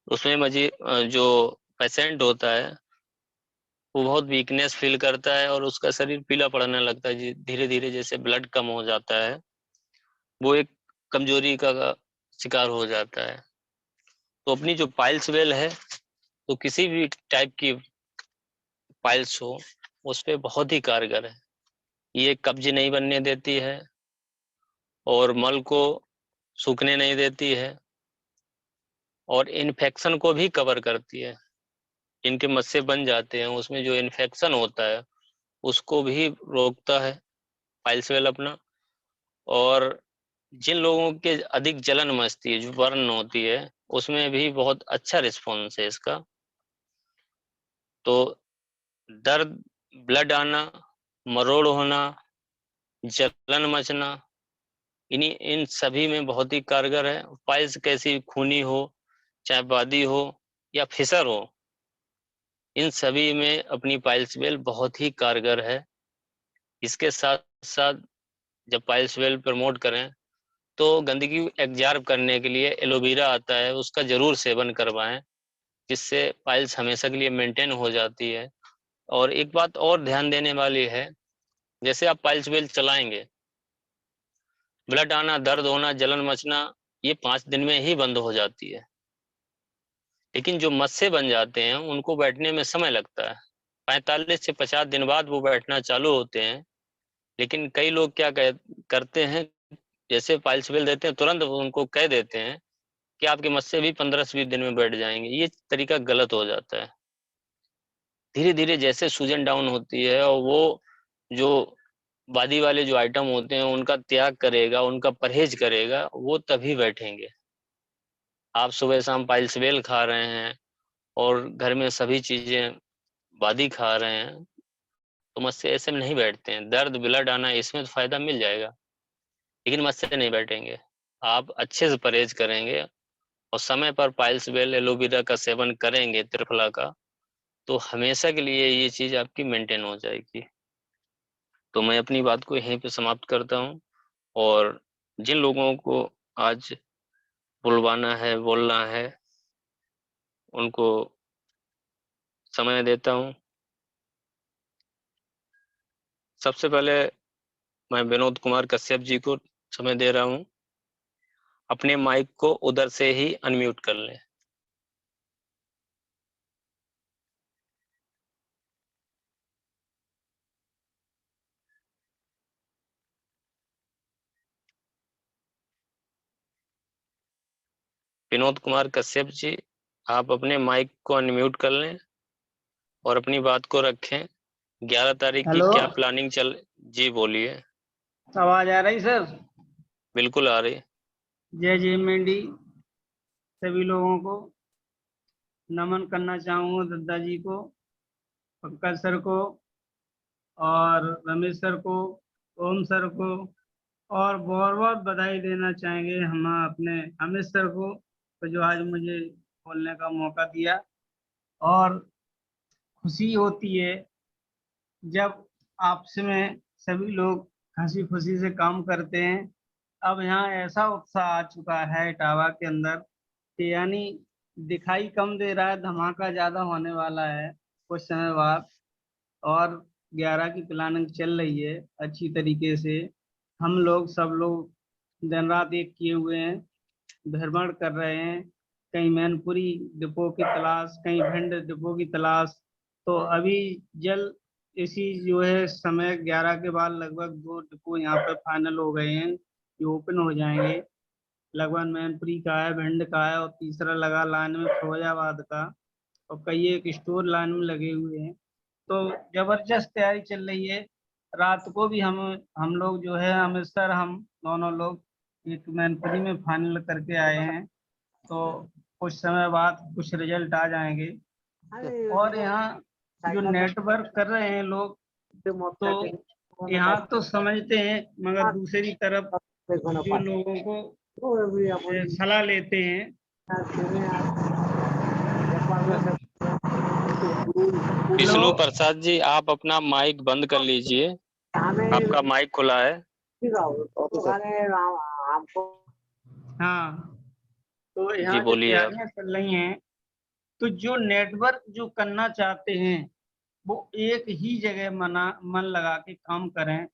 उसमें जो पेशेंट होता है वो बहुत वीकनेस फील करता है और उसका शरीर पीला पड़ने लगता है धीरे धीरे, जैसे ब्लड कम हो जाता है। वो एक कमजोरी का शिकार हो जाता है। तो अपनी जो पाइल्स वेल है, तो किसी भी टाइप की पाइल्स हो उस पे बहुत ही कारगर है। ये कब्ज नहीं बनने देती है और मल को सूखने नहीं देती है और इन्फेक्शन को भी कवर करती है। इनके मस्से बन जाते हैं उसमें जो इन्फेक्शन होता है उसको भी रोकता है पाइल्स वेल अपना। और जिन लोगों के अधिक जलन मचती है, जो बर्न होती है, उसमें भी बहुत अच्छा रिस्पॉन्स है इसका। तो दर्द, ब्लड आना, मरोड़ होना, जलन मचना, इन्हीं इन सभी में बहुत ही कारगर है। पाइल्स कैसी खूनी हो, चाहे बादी हो या फिसर हो, इन सभी में अपनी पाइल्स बेल बहुत ही कारगर है। इसके साथ साथ जब पाइल्स बेल प्रमोट करें तो गंदगी एब्जॉर्ब करने के लिए एलोवेरा आता है, उसका जरूर सेवन करवाएं, जिससे पाइल्स हमेशा के लिए मेंटेन हो जाती है। और एक बात और ध्यान देने वाली है, जैसे आप पाइल्स बेल चलाएंगे, ब्लड आना, दर्द होना, जलन मचना, ये 5 दिन में ही बंद हो जाती है। लेकिन जो मस्से बन जाते हैं उनको बैठने में समय लगता है। 45 से 50 दिन बाद वो बैठना चालू होते हैं। लेकिन कई लोग करते हैं, जैसे पाइल्स बेल देते हैं तुरंत उनको कह देते हैं कि आपके मस्से भी 15 से 20 दिन में बैठ जाएंगे। ये तरीका गलत हो जाता है। धीरे धीरे जैसे सूजन डाउन होती है और वो जो वादी वाले जो आइटम होते हैं उनका त्याग करेगा, उनका परहेज करेगा, वो तभी बैठेंगे। आप सुबह शाम पाइल्स बेल खा रहे हैं और घर में सभी चीजें वादी खा रहे हैं, तो मस्से ऐसे में नहीं बैठते हैं। दर्द, ब्लड आना, इसमें तो फायदा मिल जाएगा, लेकिन मस्से नहीं बैठेंगे। आप अच्छे से परहेज करेंगे और समय पर पाइल्स बेल, एलोवेरा का सेवन करेंगे, त्रिफला का, तो हमेशा के लिए ये चीज आपकी मेंटेन हो जाएगी। तो मैं अपनी बात को यहीं पे समाप्त करता हूँ। और जिन लोगों को आज बुलवाना है, बोलना है, उनको समय देता हूँ। सबसे पहले मैं विनोद कुमार कश्यप जी को समय दे रहा हूँ। अपने माइक को उधर से ही अनम्यूट कर लें। विनोद कुमार कश्यप जी, आप अपने माइक को अनम्यूट कर लें और अपनी बात को रखें। 11 तारीख की हेलो, क्या प्लानिंग चल। जी बोलिए। आवाज आ रही सर? बिल्कुल आ रही। जय जय मेंढी। सभी लोगों को नमन करना चाहूँगा, दद्दा जी को, पंकज सर को और रमेश सर को, ओम सर को, और बहुत बहुत बधाई देना चाहेंगे हम अपने अमित सर को, तो जो आज मुझे बोलने का मौका दिया। और खुशी होती है जब आपस में सभी लोग हंसी खुशी से काम करते हैं। अब यहाँ ऐसा उत्साह आ चुका है इटावा के अंदर कि यानी दिखाई कम दे रहा है, धमाका ज्यादा होने वाला है कुछ समय बाद। और 11 की प्लानिंग चल रही है अच्छी तरीके से। हम लोग सब लोग दिन रात एक किए हुए हैं, भ्रमण कर रहे हैं, कहीं मैनपुरी डिपो की तलाश, कहीं भिंड डिपो की तलाश। तो अभी जल इसी जो है समय 11 के बाद लगभग 2 डिपो यहाँ पे फाइनल हो गए हैं, ये ओपन हो जाएंगे। लगभग मैनपुरी का है, भिंड का है, और तीसरा लगा लाइन में फिरोजाबाद का, और कई एक स्टोर लाइन में लगे हुए हैं। तो जबरदस्त तैयारी चल रही है। रात को भी हम लोग जो है अमृतसर, हम दोनों लोग एक मैनपुरी में फाइनल करके आए हैं। तो कुछ समय बाद कुछ रिजल्ट आ जाएंगे। और यहाँ जो नेटवर्क कर रहे हैं लोग, तो यहाँ तो समझते हैं, मगर दूसरी तरफ जो लोगों को सलाह लेते हैं। विष्णु प्रसाद जी, आप अपना माइक बंद कर लीजिए, आपका माइक खुला है। हाँ, तो जी यहाँ जो बोलिए आप। तैयारियां चल रही हैं, तो जो नेटवर्क जो करना चाहते हैं वो एक ही जगह मन लगा के काम करें।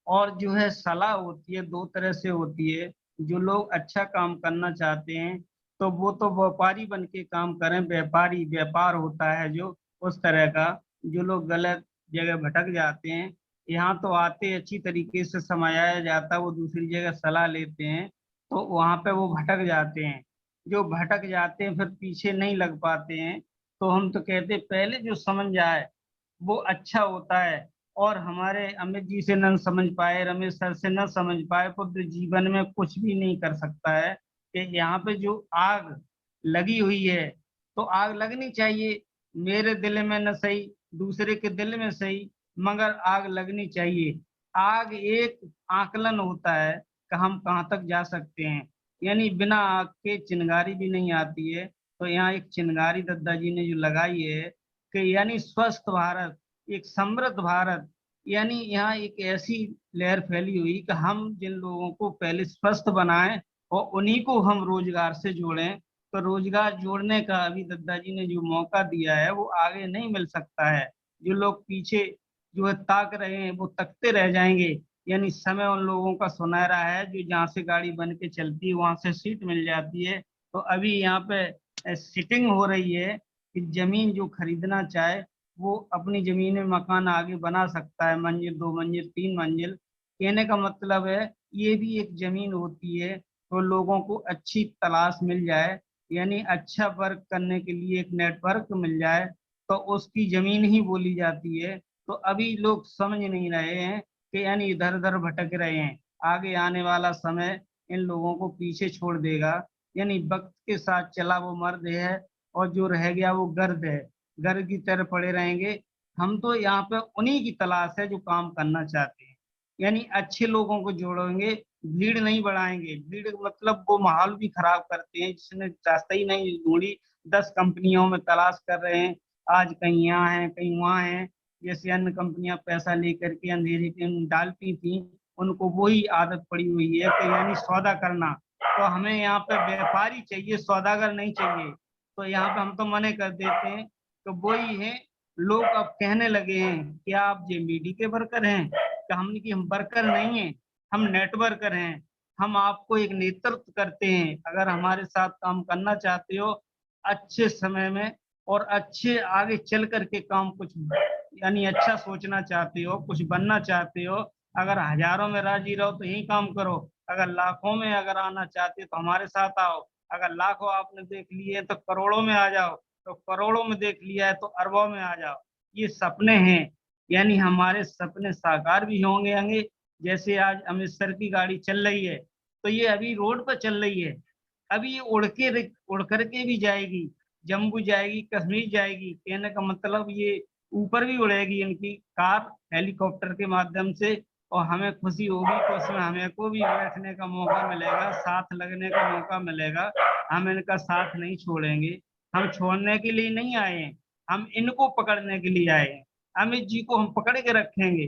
और जो है सलाह होती है, दो तरह से होती है। जो लोग अच्छा काम करना चाहते हैं तो वो तो व्यापारी बन के काम करें, व्यापारी व्यापार होता है जो उस तरह का। जो लोग गलत जगह भटक जाते हैं, यहाँ तो आते अच्छी तरीके से समझाया जाता है, वो दूसरी जगह सलाह लेते हैं तो वहां पे वो भटक जाते हैं। जो भटक जाते हैं फिर पीछे नहीं लग पाते हैं। तो हम तो कहते हैं पहले जो समझ जाए वो अच्छा होता है। और हमारे अमित जी से न समझ पाए, रमेश सर से न समझ पाए, तो जीवन में कुछ भी नहीं कर सकता है। कि यहाँ पे जो आग लगी हुई है, तो आग लगनी चाहिए, मेरे दिल में न सही, दूसरे के दिल में सही, मगर आग लगनी चाहिए। आग एक आकलन होता है कि हम कहाँ तक जा सकते हैं। यानी बिना आग के चिंगारी भी नहीं आती है। तो यहाँ एक चिंगारी दद्दा जी ने जो लगाई है कि यानी स्वस्थ भारत, एक समृद्ध भारत, यानी यहाँ एक ऐसी लहर फैली हुई कि हम जिन लोगों को पहले स्वस्थ बनाएं और उन्हीं को हम रोजगार से जोड़ें। तो रोजगार जोड़ने का अभी दद्दा जी ने जो मौका दिया है वो आगे नहीं मिल सकता है। जो लोग पीछे जो है ताक रहे हैं वो तकते रह जाएंगे। यानी समय उन लोगों का सुनहरा है जो जहाँ से गाड़ी बन के चलती है वहां से सीट मिल जाती है। तो अभी यहाँ पे सिटिंग हो रही है कि जमीन जो खरीदना चाहे वो अपनी जमीन में मकान आगे बना सकता है, मंजिल, 2 मंजिल, 3 मंजिल। कहने का मतलब है ये भी एक जमीन होती है। तो लोगों को अच्छी तलाश मिल जाए, यानी अच्छा वर्क करने के लिए एक नेटवर्क मिल जाए, तो उसकी जमीन ही बोली जाती है। तो अभी लोग समझ नहीं रहे हैं कि यानी इधर उधर भटक रहे हैं। आगे आने वाला समय इन लोगों को पीछे छोड़ देगा। यानी वक्त के साथ चला वो मर्द है, और जो रह गया वो गर्द है, गर्द की तरह पड़े रहेंगे। हम तो यहाँ पे उन्हीं की तलाश है जो काम करना चाहते हैं। यानी अच्छे लोगों को जोड़ेंगे, भीड़ नहीं बढ़ाएंगे। भीड़ मतलब वो माहौल भी खराब करते हैं, जिसने रास्ता ही नहीं ढूंढी, 10 कंपनियों में तलाश कर रहे हैं, आज कहीं यहाँ है कहीं वहाँ है। जैसे अन्य कंपनियां पैसा लेकर के अंधेरे के डालती थी, उनको वही आदत पड़ी हुई है कि यानी सौदा करना। तो हमें यहाँ पे व्यापारी चाहिए, सौदागर नहीं चाहिए। तो यहाँ पे हम तो मने कर देते हैं। तो वही है, लोग अब कहने लगे हैं कि आप जेबीडी के वर्कर हैं, कि हमने कि हम वर्कर नहीं हैं, हम नेटवर्कर हैं। हम आपको एक नेतृत्व करते हैं, अगर हमारे साथ काम करना चाहते हो अच्छे समय में और अच्छे आगे चल करके काम कुछ यानी अच्छा सोचना चाहते हो, कुछ बनना चाहते हो, अगर हजारों में राजी रहो तो यही काम करो, अगर लाखों में अगर आना चाहते हो तो हमारे साथ आओ, अगर लाखों आपने देख लिए हैं तो करोड़ों में आ जाओ, तो करोड़ों में देख लिया है तो अरबों में आ जाओ। ये सपने हैं, यानी हमारे सपने साकार भी होंगे। जैसे आज अमृतसर की गाड़ी चल रही है, तो ये अभी रोड पर चल रही है, अभी ये उड़ करके भी जाएगी, जम्मू जाएगी, कश्मीर जाएगी। कहने का मतलब ये ऊपर भी उड़ेगी इनकी कार हेलीकॉप्टर के माध्यम से, और हमें खुशी होगी तो उसमें हमें को भी बैठने का मौका मिलेगा, साथ लगने का मौका मिलेगा। हम इनका साथ नहीं छोड़ेंगे, हम छोड़ने के लिए नहीं आए हैं, हम इनको पकड़ने के लिए आए हैं। अमित जी को हम पकड़ के रखेंगे,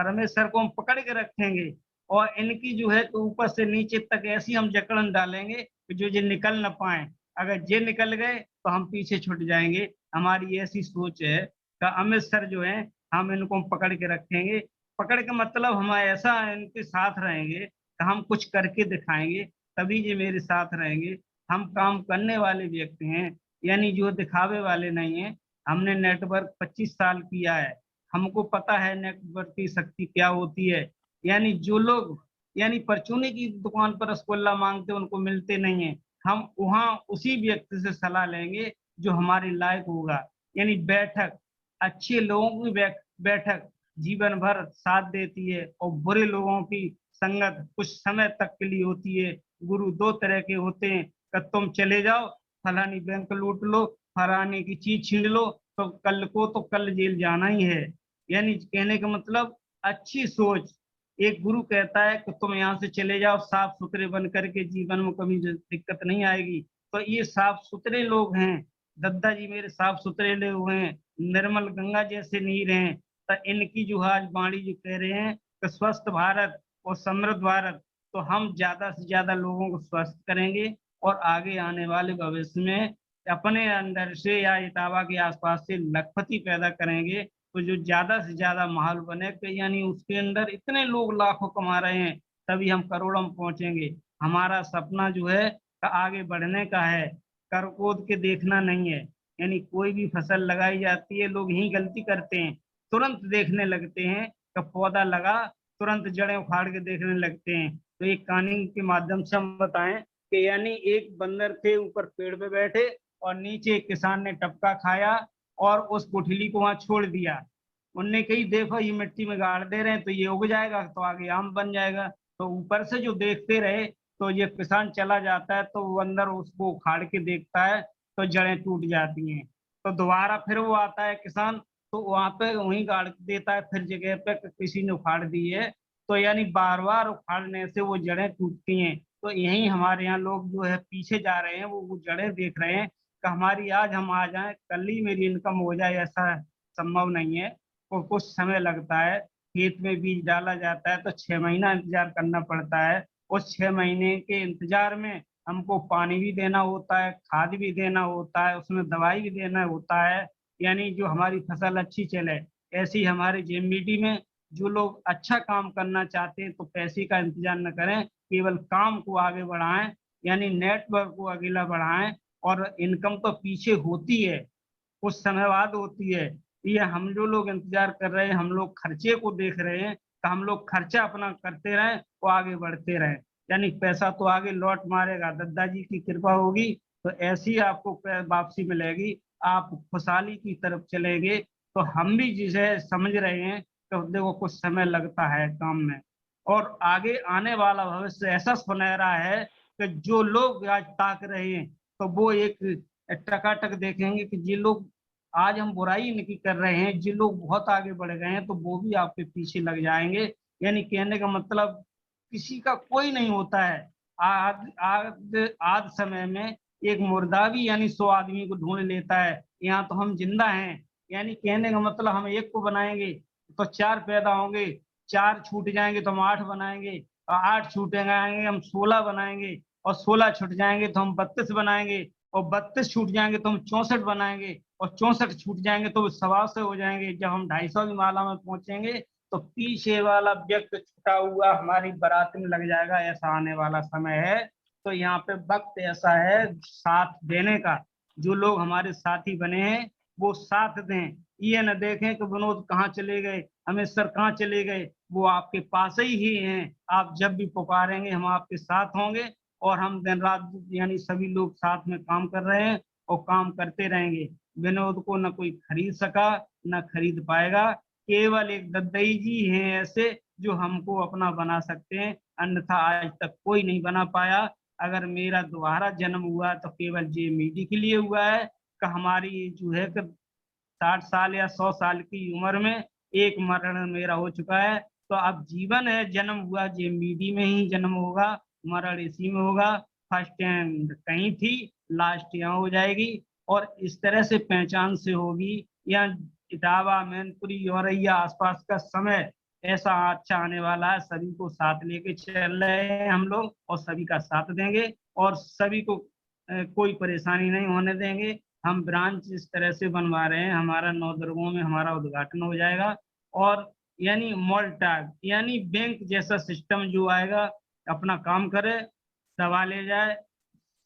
रमेश सर को हम पकड़ के रखेंगे, और इनकी जो है तो ऊपर से नीचे तक ऐसी हम जकड़न डालेंगे कि जो ये निकल न पाए। अगर ये निकल गए तो हम पीछे छूट जाएंगे। हमारी ऐसी सोच है कि अमित सर जो है हम इनको पकड़ के रखेंगे। पकड़ के मतलब हम ऐसा इनके साथ रहेंगे कि हम कुछ करके दिखाएंगे, तभी ये मेरे साथ रहेंगे। हम काम करने वाले व्यक्ति हैं, यानी जो दिखावे वाले नहीं है। हमने नेटवर्क 25 साल किया है, हमको पता है नेटवर्क की शक्ति क्या होती है। यानी जो लोग यानी परचूने की दुकान पर रसगुल्ला मांगते उनको मिलते नहीं है, हम वहां उसी व्यक्ति से सलाह लेंगे जो हमारे लायक होगा। यानी बैठक, अच्छे लोगों की बैठक जीवन भर साथ देती है, और बुरे लोगों की संगत कुछ समय तक के लिए होती है। गुरु दो तरह के होते हैं कि तुम चले जाओ, फलानी बैंक लूट लो, फलाने की चीज छीन लो, तो कल जेल जाना ही है। यानी कहने का मतलब अच्छी सोच। एक गुरु कहता है कि तुम यहाँ से चले जाओ साफ सुथरे बन करके, जीवन में कभी दिक्कत नहीं आएगी। तो ये साफ सुथरे लोग हैं, दद्दा जी मेरे साफ सुथरे लोग हैं, निर्मल गंगा जैसे नीर हैं। तो इनकी जो आज वाणी जो कह रहे हैं कि स्वस्थ भारत और समृद्ध भारत, तो हम ज्यादा से ज्यादा लोगों को स्वस्थ करेंगे, और आगे आने वाले भविष्य में अपने अंदर से या इटावा के आसपास से लखपति पैदा करेंगे। तो जो ज्यादा से ज्यादा माहौल बने कि यानी उसके अंदर इतने लोग लाखों कमा रहे हैं, तभी हम करोड़ों में पहुंचेंगे। हमारा सपना जो है आगे बढ़ने का है, कर कूद के देखना नहीं है। यानी कोई भी फसल लगाई जाती है, लोग यही गलती करते हैं, तुरंत देखने लगते हैं कि पौधा लगा, तुरंत जड़ें उखाड़ के देखने लगते हैं। तो एक कहानी के माध्यम से हम बताएं कि यानी एक बंदर थे ऊपर पेड़ पे बैठे, और नीचे एक किसान ने टपका खाया और उस गुठली को वहां छोड़ दिया। उनने कही देखो ये मिट्टी में गाड़ दे रहे हैं तो ये उग जाएगा, तो आगे आम बन जाएगा। तो ऊपर से जो देखते रहे, तो ये किसान चला जाता है, तो वो अंदर उसको उखाड़ के देखता है, तो जड़ें टूट जाती हैं। तो दोबारा फिर वो आता है किसान, तो वहां पे वहीं गाड़ देता है फिर जगह पे किसी ने उखाड़ दी है। तो यानी बार बार उखाड़ने से वो जड़ें टूटती हैं। तो यही हमारे यहाँ लोग जो है पीछे जा रहे हैं, वो जड़ें देख रहे हैं कि हमारी आज हम आ जाएं, कल ही मेरी इनकम हो जाए, ऐसा संभव नहीं है। को कुछ समय लगता है। खेत में बीज डाला जाता है तो 6 महीना इंतजार करना पड़ता है। उस 6 महीने के इंतजार में हमको पानी भी देना होता है, खाद भी देना होता है, उसमें दवाई भी देना होता है, यानी जो हमारी फसल अच्छी चले। ऐसी हमारे जेएमबीटी में जो लोग अच्छा काम करना चाहते हैं तो पैसे का इंतजार न करें, केवल काम को आगे बढ़ाएं, यानी नेटवर्क को अगला बढ़ाएं। और इनकम तो पीछे होती है, कुछ समय बाद होती है। ये हम जो लोग इंतजार कर रहे हैं, हम लोग खर्चे को देख रहे हैं, तो हम लोग खर्चा अपना करते रहें और आगे बढ़ते रहें। यानी पैसा तो आगे लौट मारेगा, दादाजी की कृपा होगी तो ऐसी आपको वापसी मिलेगी, आप खुशहाली की तरफ चलेंगे। तो हम भी जिसे समझ रहे हैं तो देखो कुछ समय लगता है काम में, और आगे आने वाला भविष्य ऐसा सुनहरा है कि जो लोग आज ताक रहे हैं तो वो एक टकाटक देखेंगे कि ये लोग आज हम बुराई नहीं कर रहे हैं, जिन लोग बहुत आगे बढ़ गए हैं तो वो भी आपके पीछे लग जाएंगे। यानी कहने का मतलब किसी का कोई नहीं होता है। आज आज आज समय में एक मुर्दा भी यानी 100 आदमी को ढूंढ लेता है। यहाँ तो हम जिंदा हैं, यानी कहने का मतलब हम एक को बनाएंगे तो 4 पैदा होंगे, 4 छूट जाएंगे तो हम 8 बनाएंगे, और 8 छूटेंगे हम 16 बनाएंगे, और 16 छूट जाएंगे तो हम 32 बनाएंगे, और 32 छूट जाएंगे तो हम 64 बनाएंगे, और 64 छूट जाएंगे तो 125 हो जाएंगे। जब हम 250 की माला में पहुंचेंगे तो पीछे वाला व्यक्ति छुटा हुआ हमारी बारात में लग जाएगा। ऐसा आने वाला समय है। तो यहाँ पे वक्त ऐसा है साथ देने का। जो लोग हमारे साथी बने हैं वो साथ दें, ये न देखें कि विनोद कहाँ चले गए, अमित सर कहाँ चले गए। वो आपके पास ही हैं, आप जब भी पुकारेंगे हम आपके साथ होंगे। और हम दिन रात यानी सभी लोग साथ में काम कर रहे हैं और काम करते रहेंगे। विनोद को न कोई खरीद सका न खरीद पाएगा, केवल एक दद्दई जी हैं ऐसे जो हमको अपना बना सकते हैं, अन्यथा आज तक कोई नहीं बना पाया। अगर मेरा दोबारा जन्म हुआ तो केवल जेएमईडी के लिए हुआ है कि हमारी जो है 60 साल या 100 साल की उम्र में एक मरण मेरा हो चुका है, तो अब जीवन है, जन्म हुआ जेएमईडी में ही जन्म होगा, मरण इसी में होगा। फर्स्ट एंड कहीं थी, लास्ट यहाँ हो जाएगी, और इस तरह से पहचान से होगी। या इटावा, मैनपुरी, औरैया आसपास का समय ऐसा अच्छा आने वाला है, सभी को साथ लेके चल रहे हैं हम लोग और सभी का साथ देंगे और सभी को कोई परेशानी नहीं होने देंगे। हम ब्रांच इस तरह से बनवा रहे हैं, हमारा 9 दुर्गों में हमारा उद्घाटन हो जाएगा, और यानी मॉल टाइप यानी बैंक जैसा सिस्टम जो आएगा, अपना काम करे, दवा ले जाए,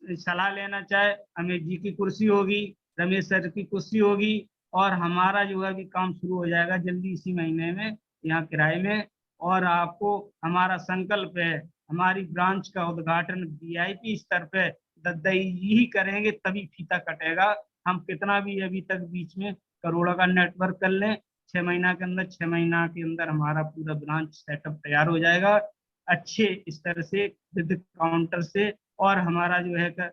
सलाह लेना चाहे, अमित जी की कुर्सी होगी, रमेश सर की कुर्सी होगी, और हमारा जो है अभी काम शुरू हो जाएगा जल्दी इसी महीने में यहाँ किराए में। और आपको हमारा संकल्प है, हमारी ब्रांच का उद्घाटन वीआईपी स्तर पे दद्दई ही करेंगे, तभी फीता कटेगा। हम कितना भी अभी तक बीच में करोड़ों का नेटवर्क कर लें, 6 महीना के अंदर 6 महीना के अंदर हमारा पूरा ब्रांच सेटअप तैयार हो जाएगा अच्छे स्तर से, विद काउंटर से। और हमारा जो है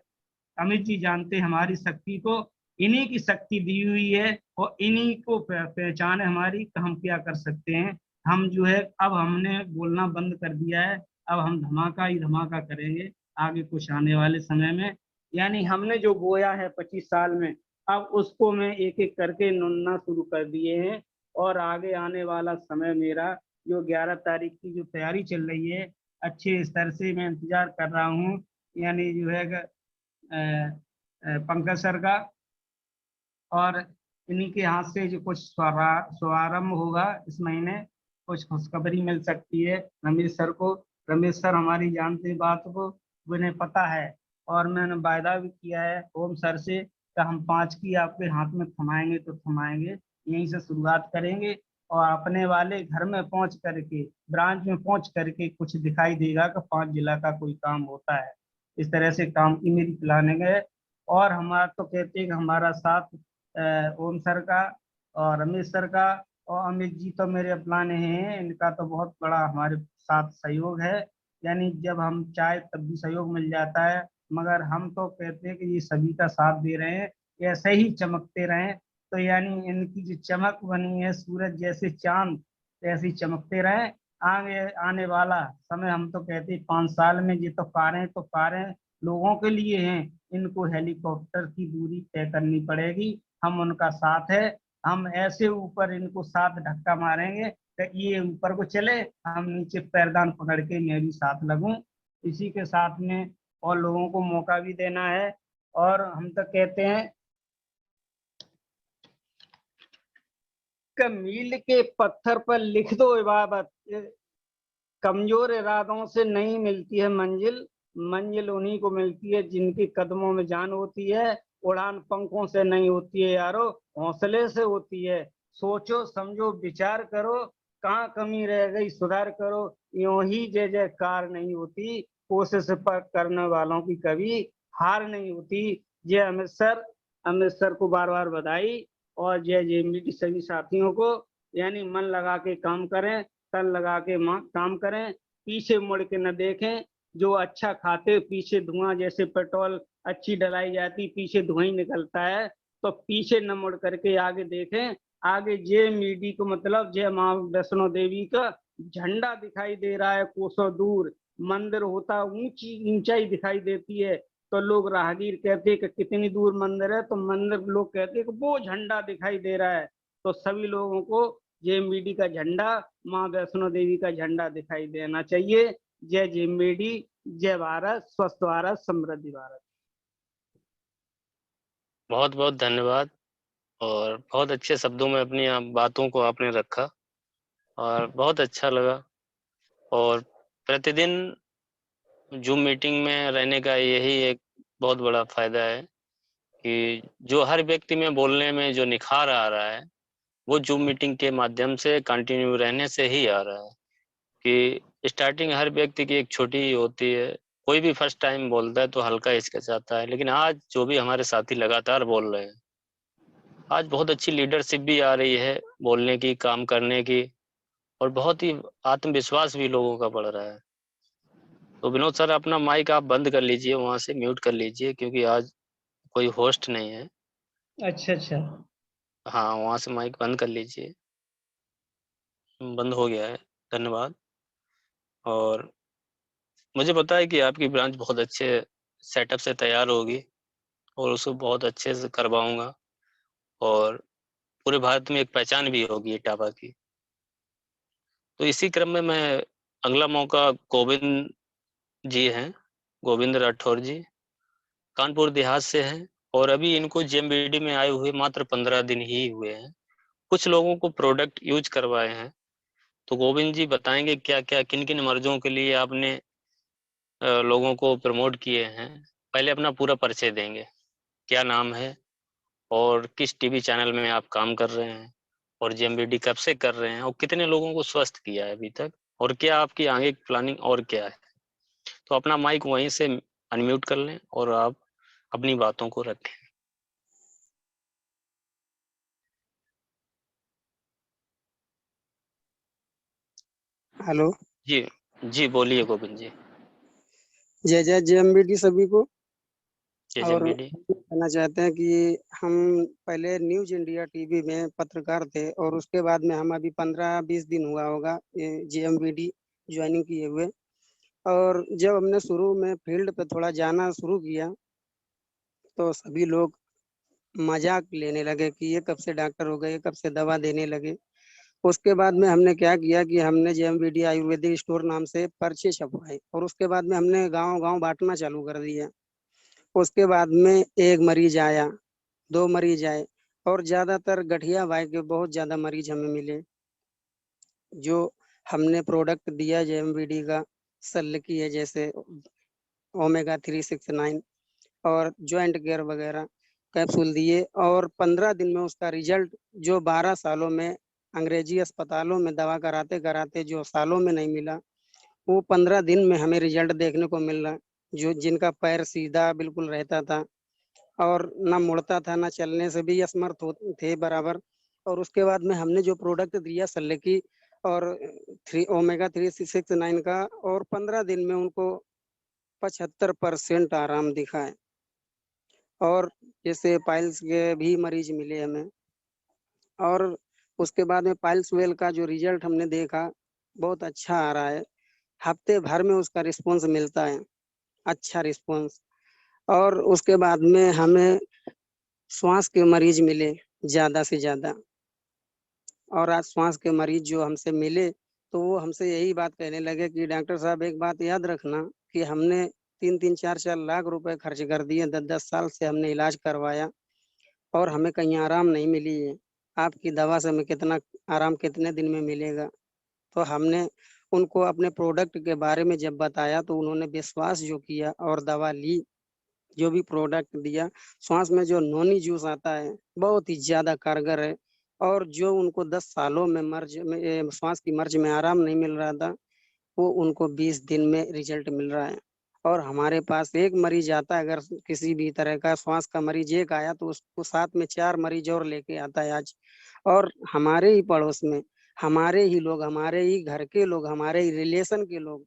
अमित जी जानते हमारी शक्ति को, इन्हीं की शक्ति दी हुई है और इन्हीं को पहचान है हमारी कि हम क्या कर सकते हैं। हम जो है अब हमने बोलना बंद कर दिया है, अब हम धमाका ही धमाका करेंगे आगे कुछ आने वाले समय में। यानी हमने जो बोया है 25 साल में, अब उसको मैं एक एक करके नुनना शुरू कर दिए हैं, और आगे आने वाला समय मेरा जो 11 तारीख की जो तैयारी चल रही है अच्छे स्तर से, मैं इंतजार कर रहा हूँ। यानी जो है पंकज सर का और इन्हीं के हाथ से जो कुछ शुभारंभ होगा इस महीने, कुछ खुशखबरी मिल सकती है रमेश सर को। रमेश सर हमारी जानते बात को, उन्हें पता है, और मैंने वायदा भी किया है ओम सर से कि हम 5 की आपके हाथ में थमाएंगे तो थमाएंगे, यहीं से शुरुआत करेंगे और अपने वाले घर में पहुंच करके, ब्रांच में पहुंच करके कुछ दिखाई देगा कि 5 जिला का कोई काम होता है। इस तरह से काम की मेरी प्लानिंग है। और हमारा तो कहते हैं कि हमारा साथ ओम सर का और रमेश सर का और अमित जी तो मेरे प्लान हैं, इनका तो बहुत बड़ा हमारे साथ सहयोग है। यानी जब हम चाहे तब भी सहयोग मिल जाता है, मगर हम तो कहते हैं कि ये सभी का साथ दे रहे हैं, ऐसे ही चमकते रहें। तो यानी इनकी जो चमक बनी है सूरज जैसे चांद, ऐसे ही चमकते रहें। आगे आने वाला समय हम तो कहते हैं 5 साल में ये तो कारें लोगों के लिए हैं, इनको हेलीकॉप्टर की दूरी तय करनी पड़ेगी। हम उनका साथ है, हम ऐसे ऊपर इनको साथ धक्का मारेंगे कि ये ऊपर को चले, हम नीचे पैरदान पकड़ के मैं भी साथ लगूं। इसी के साथ में और लोगों को मौका भी देना है। और हम तो कहते हैं कि मील के पत्थर पर लिख दो इबादत, कमजोर इरादों से नहीं मिलती है मंजिल, मंजिल उन्हीं को मिलती है जिनके कदमों में जान होती है। उड़ान पंखों से नहीं होती है यारो, हौसले से होती है। सोचो समझो विचार करो, कहाँ कमी रह गई सुधार करो, यूं ही जय जयकार नहीं होती, कोशिश पर करने वालों की कभी हार नहीं होती। जय अमित सर को बार बार बधाई, और जय जेएमईडी सभी साथियों को। यानी मन लगा के काम करें, तन लगा के काम करें, पीछे मुड़ के न देखें। जो अच्छा खाते पीछे धुआं, जैसे पेट्रोल अच्छी डलाई जाती पीछे धुआं ही निकलता है, तो पीछे न मुड़ करके आगे देखें। आगे जेएमईडी को मतलब जय मां वैष्णो देवी का झंडा दिखाई दे रहा है कोसों दूर, मंदिर होता ऊंचाई दिखाई देती है, तो लोग राहगीर कहते हैं कि कितनी दूर मंदिर है, तो मंदिर लोग कहते हैं कि वो झंडा दिखाई दे रहा है। तो सभी लोगों को जेएमईडी का झंडा, माँ वैष्णो देवी का झंडा दिखाई देना चाहिए। जय जेएमईडी, जय भारत, स्वस्थ भारत, समृद्धि भारत। बहुत बहुत धन्यवाद, और बहुत अच्छे शब्दों में अपनी बातों को आपने रखा और बहुत अच्छा लगा। और प्रतिदिन जूम मीटिंग में रहने का यही एक बहुत बड़ा फायदा है कि जो हर व्यक्ति में बोलने में जो निखार आ रहा है, वो जूम मीटिंग के माध्यम से कंटिन्यू रहने से ही आ रहा है। कि स्टार्टिंग हर व्यक्ति की एक छोटी ही होती है, कोई भी फर्स्ट टाइम बोलता है तो हल्का हिचकिचाता है, लेकिन आज जो भी हमारे साथी लगातार बोल रहे हैं, आज बहुत अच्छी लीडरशिप भी आ रही है बोलने की, काम करने की, और बहुत ही आत्मविश्वास भी लोगों का बढ़ रहा है। तो विनोद सर, अपना माइक आप बंद कर लीजिए, वहां से म्यूट कर लीजिए, क्योंकि आज कोई होस्ट नहीं है। अच्छा अच्छा। हाँ, वहां से माइक बंद कर लीजिए। बंद हो गया है, धन्यवाद। और मुझे पता है कि आपकी ब्रांच बहुत अच्छे सेटअप से तैयार होगी, और उसको बहुत अच्छे से करवाऊंगा, और पूरे भारत में एक पहचान भी होगी इटावा की। तो इसी क्रम में मैं अगला मौका गोविंद जी हैं, गोविंद राठौर जी, कानपुर देहात से हैं, और अभी इनको जेएमबीडी में आए हुए मात्र 15 दिन ही हुए हैं। कुछ लोगों को प्रोडक्ट यूज करवाए हैं। तो गोविंद जी बताएंगे क्या क्या, किन किन मर्जों के लिए आपने लोगों को प्रमोट किए हैं। पहले अपना पूरा परिचय देंगे, क्या नाम है, और किस टीवी चैनल में आप काम कर रहे हैं, और जेएमबीडी कब से कर रहे हैं, और कितने लोगों को स्वस्थ किया है अभी तक, और क्या आपकी आगे की प्लानिंग और क्या है। तो अपना माइक वहीं से अनम्यूट कर लें और आप अपनी बातों को रखें। हेलो। जी जी, बोलिए गोविंद जी। जय जय जेएमबीडी सभी को। जय और जेएमबीडी। कहना चाहते हैं कि हम पहले न्यूज इंडिया टीवी में पत्रकार थे, और उसके बाद में हम अभी 15-20 दिन हुआ होगा जेएमबीडी ज्वाइनिंग किए हुए। और जब हमने शुरू में फील्ड पे थोड़ा जाना शुरू किया तो सभी लोग मजाक लेने लगे कि ये कब से डॉक्टर हो गए, ये कब से दवा देने लगे। उसके बाद में हमने क्या किया कि हमने जेएमबीडी आयुर्वेदिक स्टोर नाम से पर्चे छपवाए, और उसके बाद में हमने गांव गांव बांटना चालू कर दिया। उसके बाद में एक मरीज आया, 2 मरीज आए, और ज्यादातर गठिया वाई के बहुत ज्यादा मरीज हमें मिले। जो हमने प्रोडक्ट दिया जेएमबीडी का, सल्लकी है जैसे ओमेगा 369, और जॉइंट केयर वगैरह कैप्सूल दिए, और 15 दिन में उसका रिजल्ट, जो 12 सालों में अंग्रेजी अस्पतालों में दवा कराते कराते जो सालों में नहीं मिला, वो 15 दिन में हमें रिजल्ट देखने को मिल रहा। जो जिनका पैर सीधा बिल्कुल रहता था, और ना मुड़ता था, ना चलने से भी असमर्थ थे बराबर। और उसके बाद में हमने जो प्रोडक्ट दिया सल्लेकी और ओमेगा 369 का, और 15 दिन में उनको 75% आराम दिखा है। और जैसे पाइल्स के भी मरीज मिले हमें, और उसके बाद में पाइल्स वेल का जो रिजल्ट हमने देखा बहुत अच्छा आ रहा है। हफ्ते भर में उसका रिस्पॉन्स मिलता है, अच्छा रिस्पॉन्स। और उसके बाद में हमें श्वास के मरीज मिले ज्यादा से ज्यादा, और आज श्वास के मरीज जो हमसे मिले तो वो हमसे यही बात कहने लगे कि डॉक्टर साहब एक बात याद रखना कि हमने 3-3, 4-4 लाख रुपए खर्च कर दिए, 10-10 साल से हमने इलाज करवाया, और हमें कहीं आराम नहीं मिली है। आपकी दवा से हमें कितना आराम कितने दिन में मिलेगा। तो हमने उनको अपने प्रोडक्ट के बारे में जब बताया तो उन्होंने विश्वास जो किया और दवा ली। जो भी प्रोडक्ट दिया, श्वास में जो नोनी जूस आता है बहुत ही ज्यादा कारगर है, और जो उनको 10 सालों में मर्ज में श्वास की मर्ज में आराम नहीं मिल रहा था, वो उनको 20 दिन में रिजल्ट मिल रहा है। और हमारे पास एक मरीज आता है, अगर किसी भी तरह का श्वास का मरीज एक आया तो उसको साथ में 4 मरीज और लेके आता है आज। और हमारे ही पड़ोस में हमारे ही लोग, हमारे ही घर के लोग, हमारे ही रिलेशन के लोग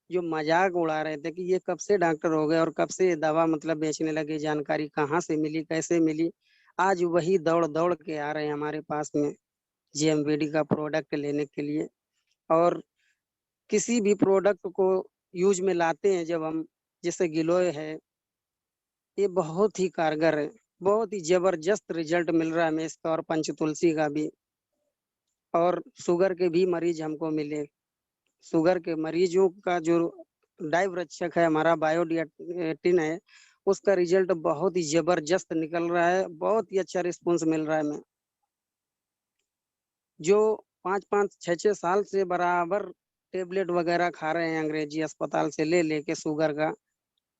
जो मजाक उड़ा रहे थे कि ये कब से डॉक्टर हो गए और कब से ये दवा मतलब बेचने लगे, जानकारी कहाँ से मिली, कैसे मिली। आज वही दौड़ दौड़ के आ रहे हैं हमारे पास में जेएमबीडी का प्रोडक्ट लेने के लिए। और किसी भी प्रोडक्ट को यूज में लाते हैं जब हम, जैसे गिलोय है, ये बहुत ही कारगर है, बहुत ही जबरदस्त रिजल्ट मिल रहा है हमें इसका, और पंचतुलसी का भी। और शुगर के भी मरीज हमको मिले, शुगर के मरीजों का जो डाइव रक्षक है हमारा बायोडिएटिन है, उसका रिजल्ट बहुत ही जबरदस्त निकल रहा है, बहुत ही अच्छा रिस्पॉन्स मिल रहा है हमें। जो 5-5, 6-6 साल से बराबर टेबलेट वगैरह खा रहे हैं अंग्रेजी अस्पताल से ले लेके शुगर का,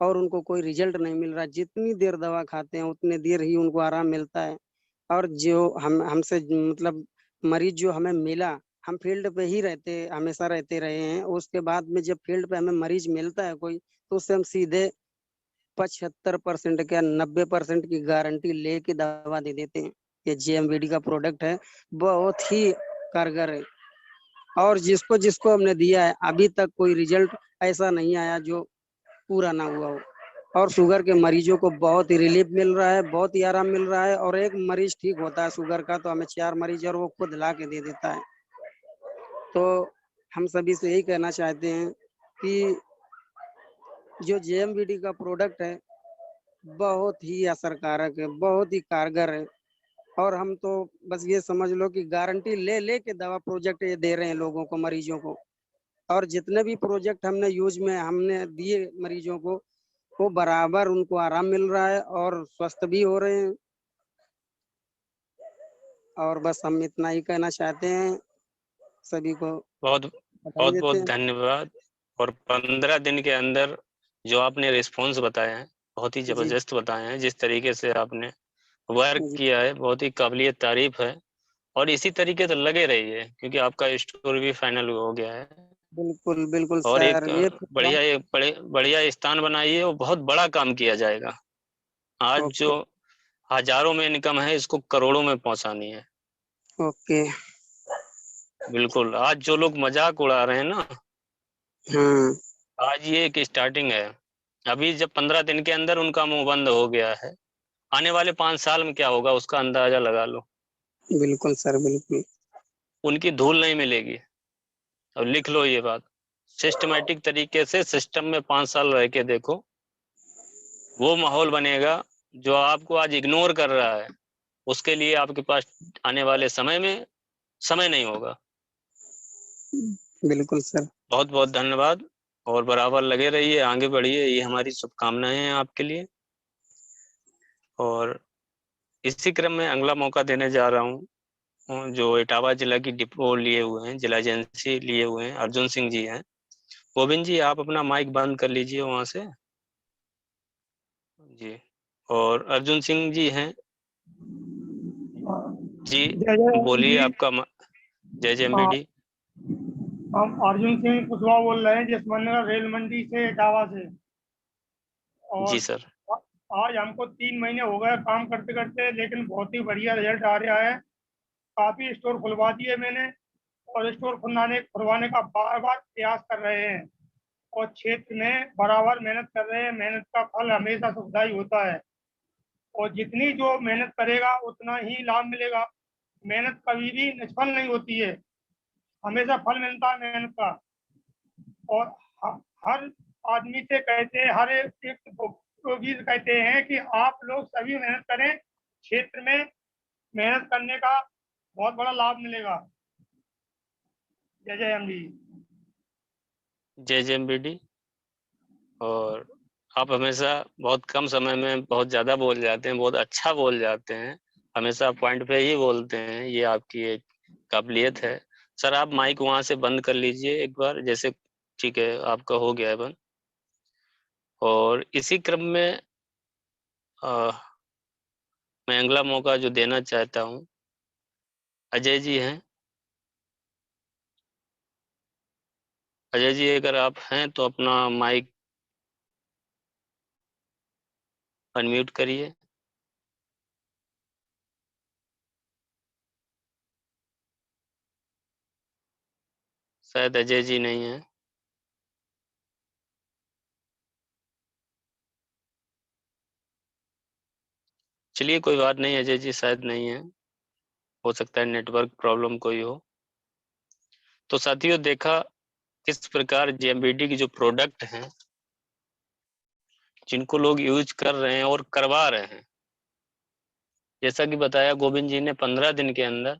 और उनको कोई रिजल्ट नहीं मिल रहा। जितनी देर दवा खाते हैं उतनी देर ही उनको आराम मिलता है। और जो हमसे मतलब मरीज जो हमें मिला, हम फील्ड पे ही हमेशा रहते रहे हैं। उसके बाद में जब फील्ड पे हमें मरीज मिलता है कोई, तो उससे हम सीधे 75% क्या 90% की गारंटी लेके दवा दे देते हैं। ये जेएमबीडी का प्रोडक्ट है, बहुत ही कारगर है। और जिसको जिसको हमने दिया है अभी तक कोई रिजल्ट ऐसा नहीं आया जो पूरा ना हुआ हो। और शुगर के मरीजों को बहुत ही रिलीफ मिल रहा है, बहुत ही आराम मिल रहा है। और एक मरीज ठीक होता है शुगर का तो हमें 4 मरीज और वो खुद ला के दे देता है। तो हम सभी से यही कहना चाहते हैं कि जो जेएमबीडी का प्रोडक्ट है बहुत ही असरकारक है, बहुत ही कारगर है। और हम तो बस ये समझ लो कि गारंटी ले ले के दवा प्रोजेक्ट ये दे रहे हैं लोगों को, मरीजों को। और जितने भी प्रोजेक्ट हमने दिए मरीजों को, वो बराबर उनको आराम मिल रहा है और स्वस्थ भी हो रहे हैं। और बस हम इतना ही कहना चाहते हैं, सभी को बहुत बधाई बहुत देते बहुत हैं। धन्यवाद। और 15 दिन के अंदर जो आपने रिस्पॉन्स बताया है बहुत ही जी जबरदस्त बताए हैं। जिस तरीके से आपने वर्क जी, किया है बहुत ही काबिलियत तारीफ है। और इसी तरीके से लगे रहिए क्योंकि आपका स्टोर भी फाइनल हो गया है। बिल्कुल बिल्कुल और एक सर। ये तो बढ़िया स्थान बनाइए और बहुत बड़ा काम किया जाएगा। आज ओके जो हजारों में इनकम है इसको करोड़ों में पहुंचानी है। ओके। बिल्कुल, आज जो लोग मजाक उड़ा रहे हैं ना, हाँ आज ये एक स्टार्टिंग है। अभी जब 15 दिन के अंदर उनका मुंह बंद हो गया है, आने वाले 5 साल में क्या होगा उसका अंदाजा लगा लो। बिल्कुल सर, बिल्कुल। उनकी धूल नहीं मिलेगी। और लिख लो ये बात, सिस्टमेटिक तरीके से सिस्टम में 5 साल रह के देखो, वो माहौल बनेगा जो आपको आज इग्नोर कर रहा है उसके लिए आपके पास आने वाले समय में समय नहीं होगा। बिल्कुल सर। बहुत बहुत धन्यवाद। और बराबर लगे रहिए, आगे बढ़िए, ये हमारी शुभकामनाएं हैं आपके लिए। और इसी क्रम में अगला मौका देने जा रहा हूँ जो इटावा जिला की डिपो लिए हुए हैं, जिला एजेंसी लिए हुए हैं, अर्जुन सिंह जी हैं। गोविंद जी आप अपना माइक बंद कर लीजिए वहां से जी। और अर्जुन सिंह जी हैं जी, जय जय बोलिए जी। आपका जय जय एमबीडी। हम अर्जुन सिंह कुशवाहा बोल रहे हैं जसवंतनगर रेल मंडी से, इटावा से। जी और सर। आज हमको 3 महीने हो गए काम करते करते, लेकिन बहुत ही बढ़िया रिजल्ट आ रहा है। काफी स्टोर खुलवा दिए मैंने और स्टोर खुलवाने का बार बार प्रयास कर रहे हैं और क्षेत्र में बराबर मेहनत कर रहे हैं। मेहनत का फल हमेशा सुखदायी होता है और जितनी जो मेहनत करेगा उतना ही लाभ मिलेगा। मेहनत कभी भी निष्फल नहीं होती है, हमेशा फल मिलता है मेहनत का। और हर आदमी से कहते हैं, हर एक रोगी से कहते हैं कि आप लोग सभी मेहनत करें, क्षेत्र में मेहनत करने का बहुत बड़ा लाभ मिलेगा। जय जय एमडी। जय जय एमबीडी। और आप हमेशा बहुत कम समय में बहुत ज़्यादा बोल जाते हैं, बहुत अच्छा बोल जाते हैं, हमेशा पॉइंट पे ही बोलते हैं, ये आपकी एक काबिलियत है। सर आप माइक वहाँ से बंद कर लीजिए एक बार, जैसे ठीक है आपका हो गया है बंद। और इसी क्रम में मैं अगला मौका जो देना चाहता हूँ, अजय जी हैं। अजय जी अगर आप हैं तो अपना माइक अनम्यूट करिए। शायद अजय जी नहीं है। चलिए कोई बात नहीं, अजय जी शायद नहीं है, हो सकता है नेटवर्क प्रॉब्लम कोई हो। तो साथियों देखा किस प्रकार जेएमबीडी की जो प्रोडक्ट हैं जिनको लोग यूज कर रहे हैं और करवा रहे हैं, जैसा कि बताया गोविंद जी ने 15 दिन के अंदर।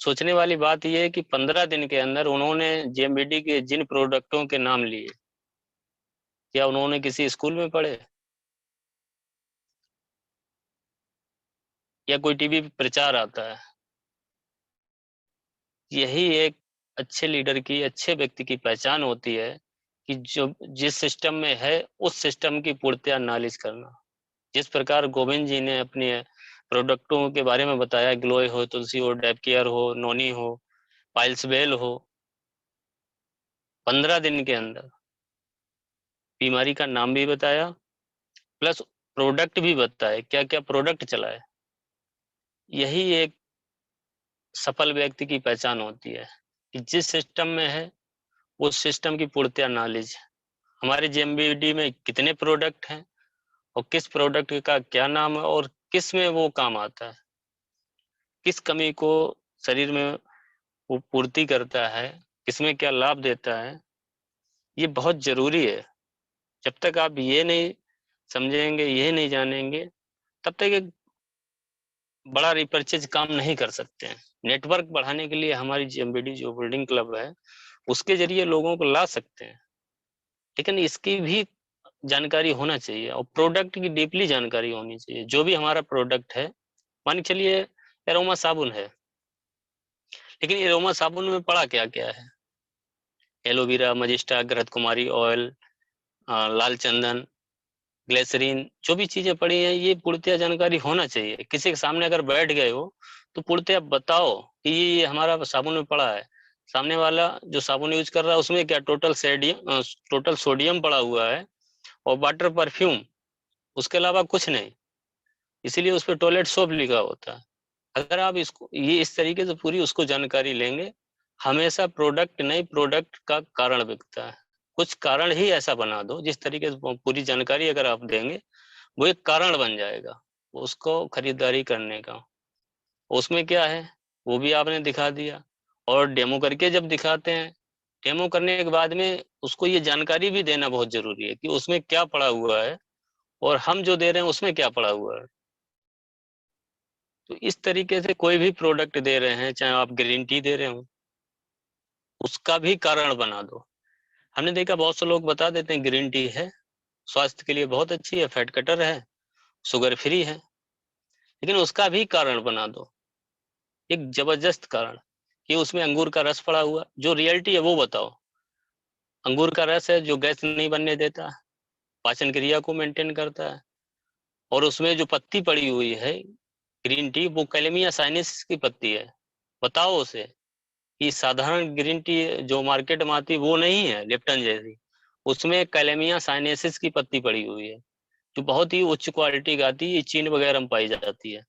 सोचने वाली बात यह है कि 15 दिन के अंदर उन्होंने जेएमबीडी के जिन प्रोडक्टों के नाम लिए, क्या उन्होंने किसी स्कूल में पढ़े या कोई टीवी पे प्रचार आता है? यही एक अच्छे लीडर की, अच्छे व्यक्ति की पहचान होती है कि जो जिस सिस्टम में है उस सिस्टम की पूर्णतया नालिश करना। जिस प्रकार गोविंद जी ने अपनी प्रोडक्टों के बारे में बताया, ग्लोय हो, तुलसी हो, डेप केयर हो, नोनी हो, पाइल्स वेल हो। 15 दिन के अंदर बीमारी का नाम भी बताया, प्लस प्रोडक्ट भी बताया, क्या क्या प्रोडक्ट चला है। यही एक सफल व्यक्ति की पहचान होती है कि जिस सिस्टम में है उस सिस्टम की पूर्णतया नॉलेज। हमारे जेएमबीडी में कितने प्रोडक्ट हैं और किस प्रोडक्ट का क्या नाम है और किस में वो काम आता है, किस कमी को शरीर में वो पूर्ति करता है, किसमें क्या लाभ देता है, ये बहुत जरूरी है। जब तक आप ये नहीं समझेंगे, ये नहीं जानेंगे, तब तक एक बड़ा रिपर्चेज काम नहीं कर सकते हैं। नेटवर्क बढ़ाने के लिए हमारी जेएमबीडी जो बिल्डिंग क्लब है उसके जरिए लोगों को ला सकते हैं, लेकिन इसकी भी जानकारी होना चाहिए और प्रोडक्ट की डीपली जानकारी होनी चाहिए। जो भी हमारा प्रोडक्ट है, मान के चलिए एरोमा साबुन है, लेकिन एरोमा साबुन में पड़ा क्या क्या है, एलोवेरा, मजिस्टा, घृत कुमारी ऑयल, लाल चंदन, ग्लिसरीन, जो भी चीजें पड़ी हैं ये पूर्णतया जानकारी होना चाहिए। किसी के सामने अगर बैठ गए हो तो पूर्णतया बताओ कि ये हमारा साबुन में पड़ा है। सामने वाला जो साबुन यूज कर रहा है उसमें क्या टोटल सोडियम पड़ा हुआ है और वाटर परफ्यूम, उसके अलावा कुछ नहीं, इसीलिए उस पर टॉयलेट सोप लिखा होता है। अगर आप इसको ये इस तरीके से पूरी उसको जानकारी लेंगे, हमेशा प्रोडक्ट नहीं प्रोडक्ट का कारण बिकता है। कुछ कारण ही ऐसा बना दो, जिस तरीके से पूरी जानकारी अगर आप देंगे वो एक कारण बन जाएगा उसको खरीदारी करने का। उसमें क्या है वो भी आपने दिखा दिया, और डेमो करके जब दिखाते हैं, डेमो करने के बाद में उसको ये जानकारी भी देना बहुत जरूरी है कि उसमें क्या पड़ा हुआ है और हम जो दे रहे हैं उसमें क्या पड़ा हुआ है। तो इस तरीके से कोई भी प्रोडक्ट दे रहे हैं, चाहे आप ग्रीन टी दे रहे हो, उसका भी कारण बना दो। हमने देखा बहुत से लोग बता देते हैं ग्रीन टी है, स्वास्थ्य के लिए बहुत अच्छी है, फैट कटर है, शुगर फ्री है, लेकिन उसका भी कारण बना दो, एक जबरदस्त कारण कि उसमें अंगूर का रस पड़ा हुआ। जो रियलिटी है वो बताओ। अंगूर का रस है जो गैस नहीं बनने देता, पाचन क्रिया को मेंटेन करता है, और उसमें जो पत्ती पड़ी हुई है ग्रीन टी, वो कैलेमिया साइनेंसिस की पत्ती है। बताओ उसे कि साधारण ग्रीन टी जो मार्केट में आती वो नहीं है लिप्टन जैसी, उसमें कैलेमिया साइनेंसिस की पत्ती पड़ी हुई है जो बहुत ही उच्च क्वालिटी की आती है, चीन वगैरह में पाई जाती है।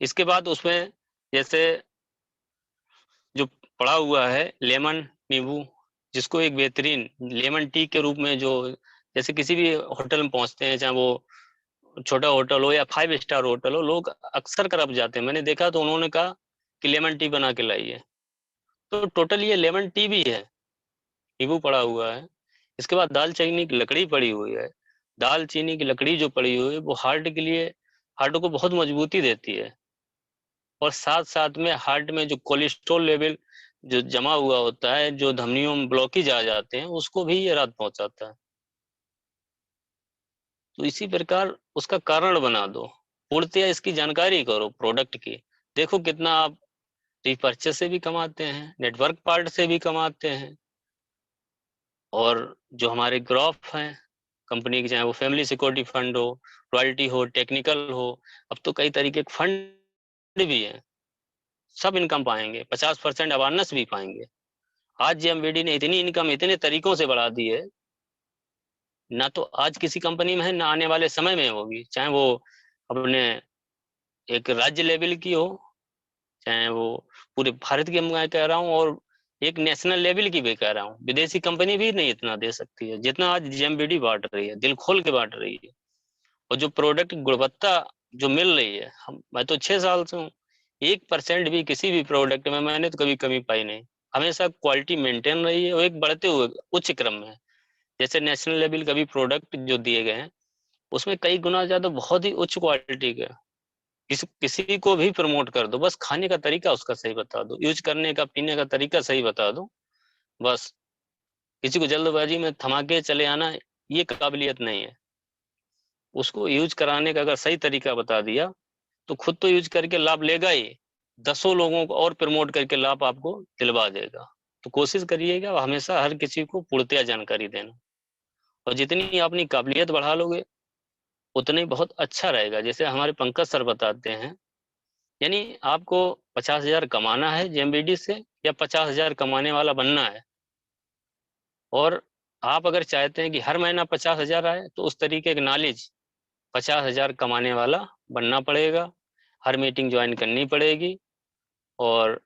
इसके बाद उसमें जैसे जो पड़ा हुआ है लेमन नींबू, जिसको एक बेहतरीन लेमन टी के रूप में, जो जैसे किसी भी होटल में पहुंचते हैं, चाहे वो छोटा होटल हो या 5 स्टार होटल हो, लोग अक्सर करब जाते हैं। मैंने देखा तो उन्होंने कहा कि लेमन टी बना के लाइए, तो टोटल ये लेमन टी भी है, नींबू पड़ा हुआ है। इसके बाद दालचीनी की लकड़ी पड़ी हुई है। दालचीनी की लकड़ी जो पड़ी हुई है वो हार्ट के लिए, हार्ट को बहुत मजबूती देती है, और साथ साथ में हार्ट में जो कोलेस्ट्रॉल लेवल जो जमा हुआ होता है, जो धमनियों में ब्लॉकेज आ जाते हैं, उसको भी ये राहत पहुंचाता है। तो इसी प्रकार उसका कारण बना दो, पूर्णतया इसकी जानकारी करो प्रोडक्ट की। देखो कितना आप रीपर्चेस से भी कमाते हैं, नेटवर्क पार्ट से भी कमाते हैं, और जो हमारे ग्राफ हैं कंपनी के, चाहे वो फैमिली सिक्योरिटी फंड हो, रॉयल्टी हो, टेक्निकल हो, अब तो कई तरीके के फंड भी हैं, सब इनकम पाएंगे, 50% अवेयरनेस भी पाएंगे। आज जेएमबीडी ने इतनी इनकम इतने तरीकों से बढ़ा दी है, ना तो आज किसी कंपनी में है, ना आने वाले समय में होगी। चाहे वो अपने एक राज्य लेवल की हो, चाहे वो पूरे भारत की मैं कह रहा हूँ, और एक नेशनल लेवल की भी कह रहा हूँ। विदेशी कंपनी भी नहीं इतना दे सकती है जितना आज जेएमबीडी बांट रही है, दिल खोल के बांट रही है। और जो प्रोडक्ट गुणवत्ता जो मिल रही है, मैं तो 6 साल से हूँ, 1% भी किसी भी प्रोडक्ट में मैंने तो कभी कमी पाई नहीं। हमेशा क्वालिटी मेंटेन रही है और एक बढ़ते हुए उच्च क्रम में। जैसे नेशनल लेवल का भी प्रोडक्ट जो दिए गए हैं उसमें कई गुना ज्यादा बहुत ही उच्च क्वालिटी का। किसी को भी प्रमोट कर दो, बस खाने का तरीका उसका सही बता दो, यूज करने का पीने का तरीका सही बता दो, बस। किसी को जल्दबाजी में थमा के चले आना ये काबिलियत नहीं है। उसको यूज कराने का अगर सही तरीका बता दिया तो खुद तो यूज करके लाभ लेगा ही, 10 लोगों को और प्रमोट करके लाभ आपको दिलवा देगा। तो कोशिश करिएगा हमेशा हर किसी को पूर्णतया जानकारी देना, और जितनी अपनी काबिलियत बढ़ा लोगे उतना ही बहुत अच्छा रहेगा। जैसे हमारे पंकज सर बताते हैं, यानी आपको 50,000 कमाना है जेएमबीडी से या 50,000 कमाने वाला बनना है, और आप अगर चाहते हैं कि हर महीना 50,000 आए तो उस तरीके का नॉलेज 50,000 कमाने वाला बनना पड़ेगा, हर मीटिंग ज्वाइन करनी पड़ेगी और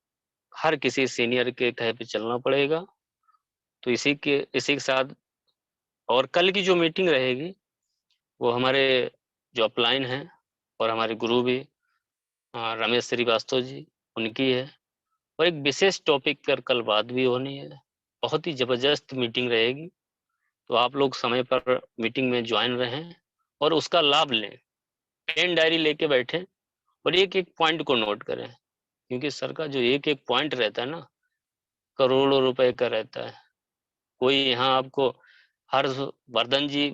हर किसी सीनियर के कहे पे चलना पड़ेगा। तो इसी के साथ और कल की जो मीटिंग रहेगी वो हमारे जो अपलाइन हैं और हमारे गुरु भी रमेश श्रीवास्तव जी, उनकी है, और एक विशेष टॉपिक पर कल बात भी होनी है। बहुत ही जबरदस्त मीटिंग रहेगी, तो आप लोग समय पर मीटिंग में ज्वाइन रहें और उसका लाभ लें। पेन डायरी लेके बैठें और एक एक पॉइंट को नोट करें, क्योंकि सर का जो एक एक पॉइंट रहता है ना, करोड़ों रुपए का रहता है। कोई यहाँ आपको हर्षवर्धन जी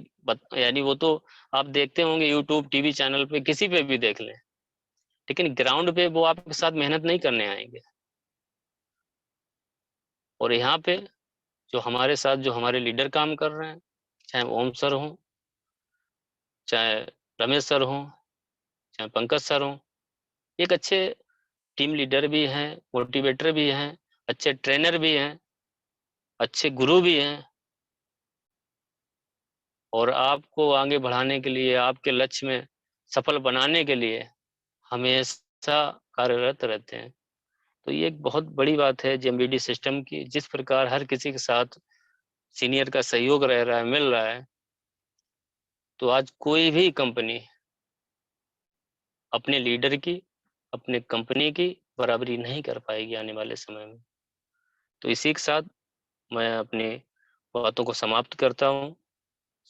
यानी वो तो आप देखते होंगे यूट्यूब टीवी चैनल पे, किसी पे भी देख लें, लेकिन ग्राउंड पे वो आपके साथ मेहनत नहीं करने आएंगे। और यहाँ पे जो हमारे साथ जो हमारे लीडर काम कर रहे हैं, चाहे ओम सर हों, चाहे रमेश सर हों, चाहे पंकज सर हों, एक अच्छे टीम लीडर भी हैं, मोटिवेटर भी हैं, अच्छे ट्रेनर भी हैं, अच्छे गुरु भी हैं, और आपको आगे बढ़ाने के लिए, आपके लक्ष्य में सफल बनाने के लिए हमेशा कार्यरत रहते हैं। तो ये एक बहुत बड़ी बात है जेएमबीडी सिस्टम की। जिस प्रकार हर किसी के साथ सीनियर का सहयोग रह रहा है, मिल रहा है, तो आज कोई भी कंपनी अपने लीडर की, अपने कंपनी की बराबरी नहीं कर पाएगी आने वाले समय में। तो इसी के साथ मैं अपनी बातों को समाप्त करता हूँ।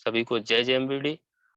सभी को जय जेएमबीडी।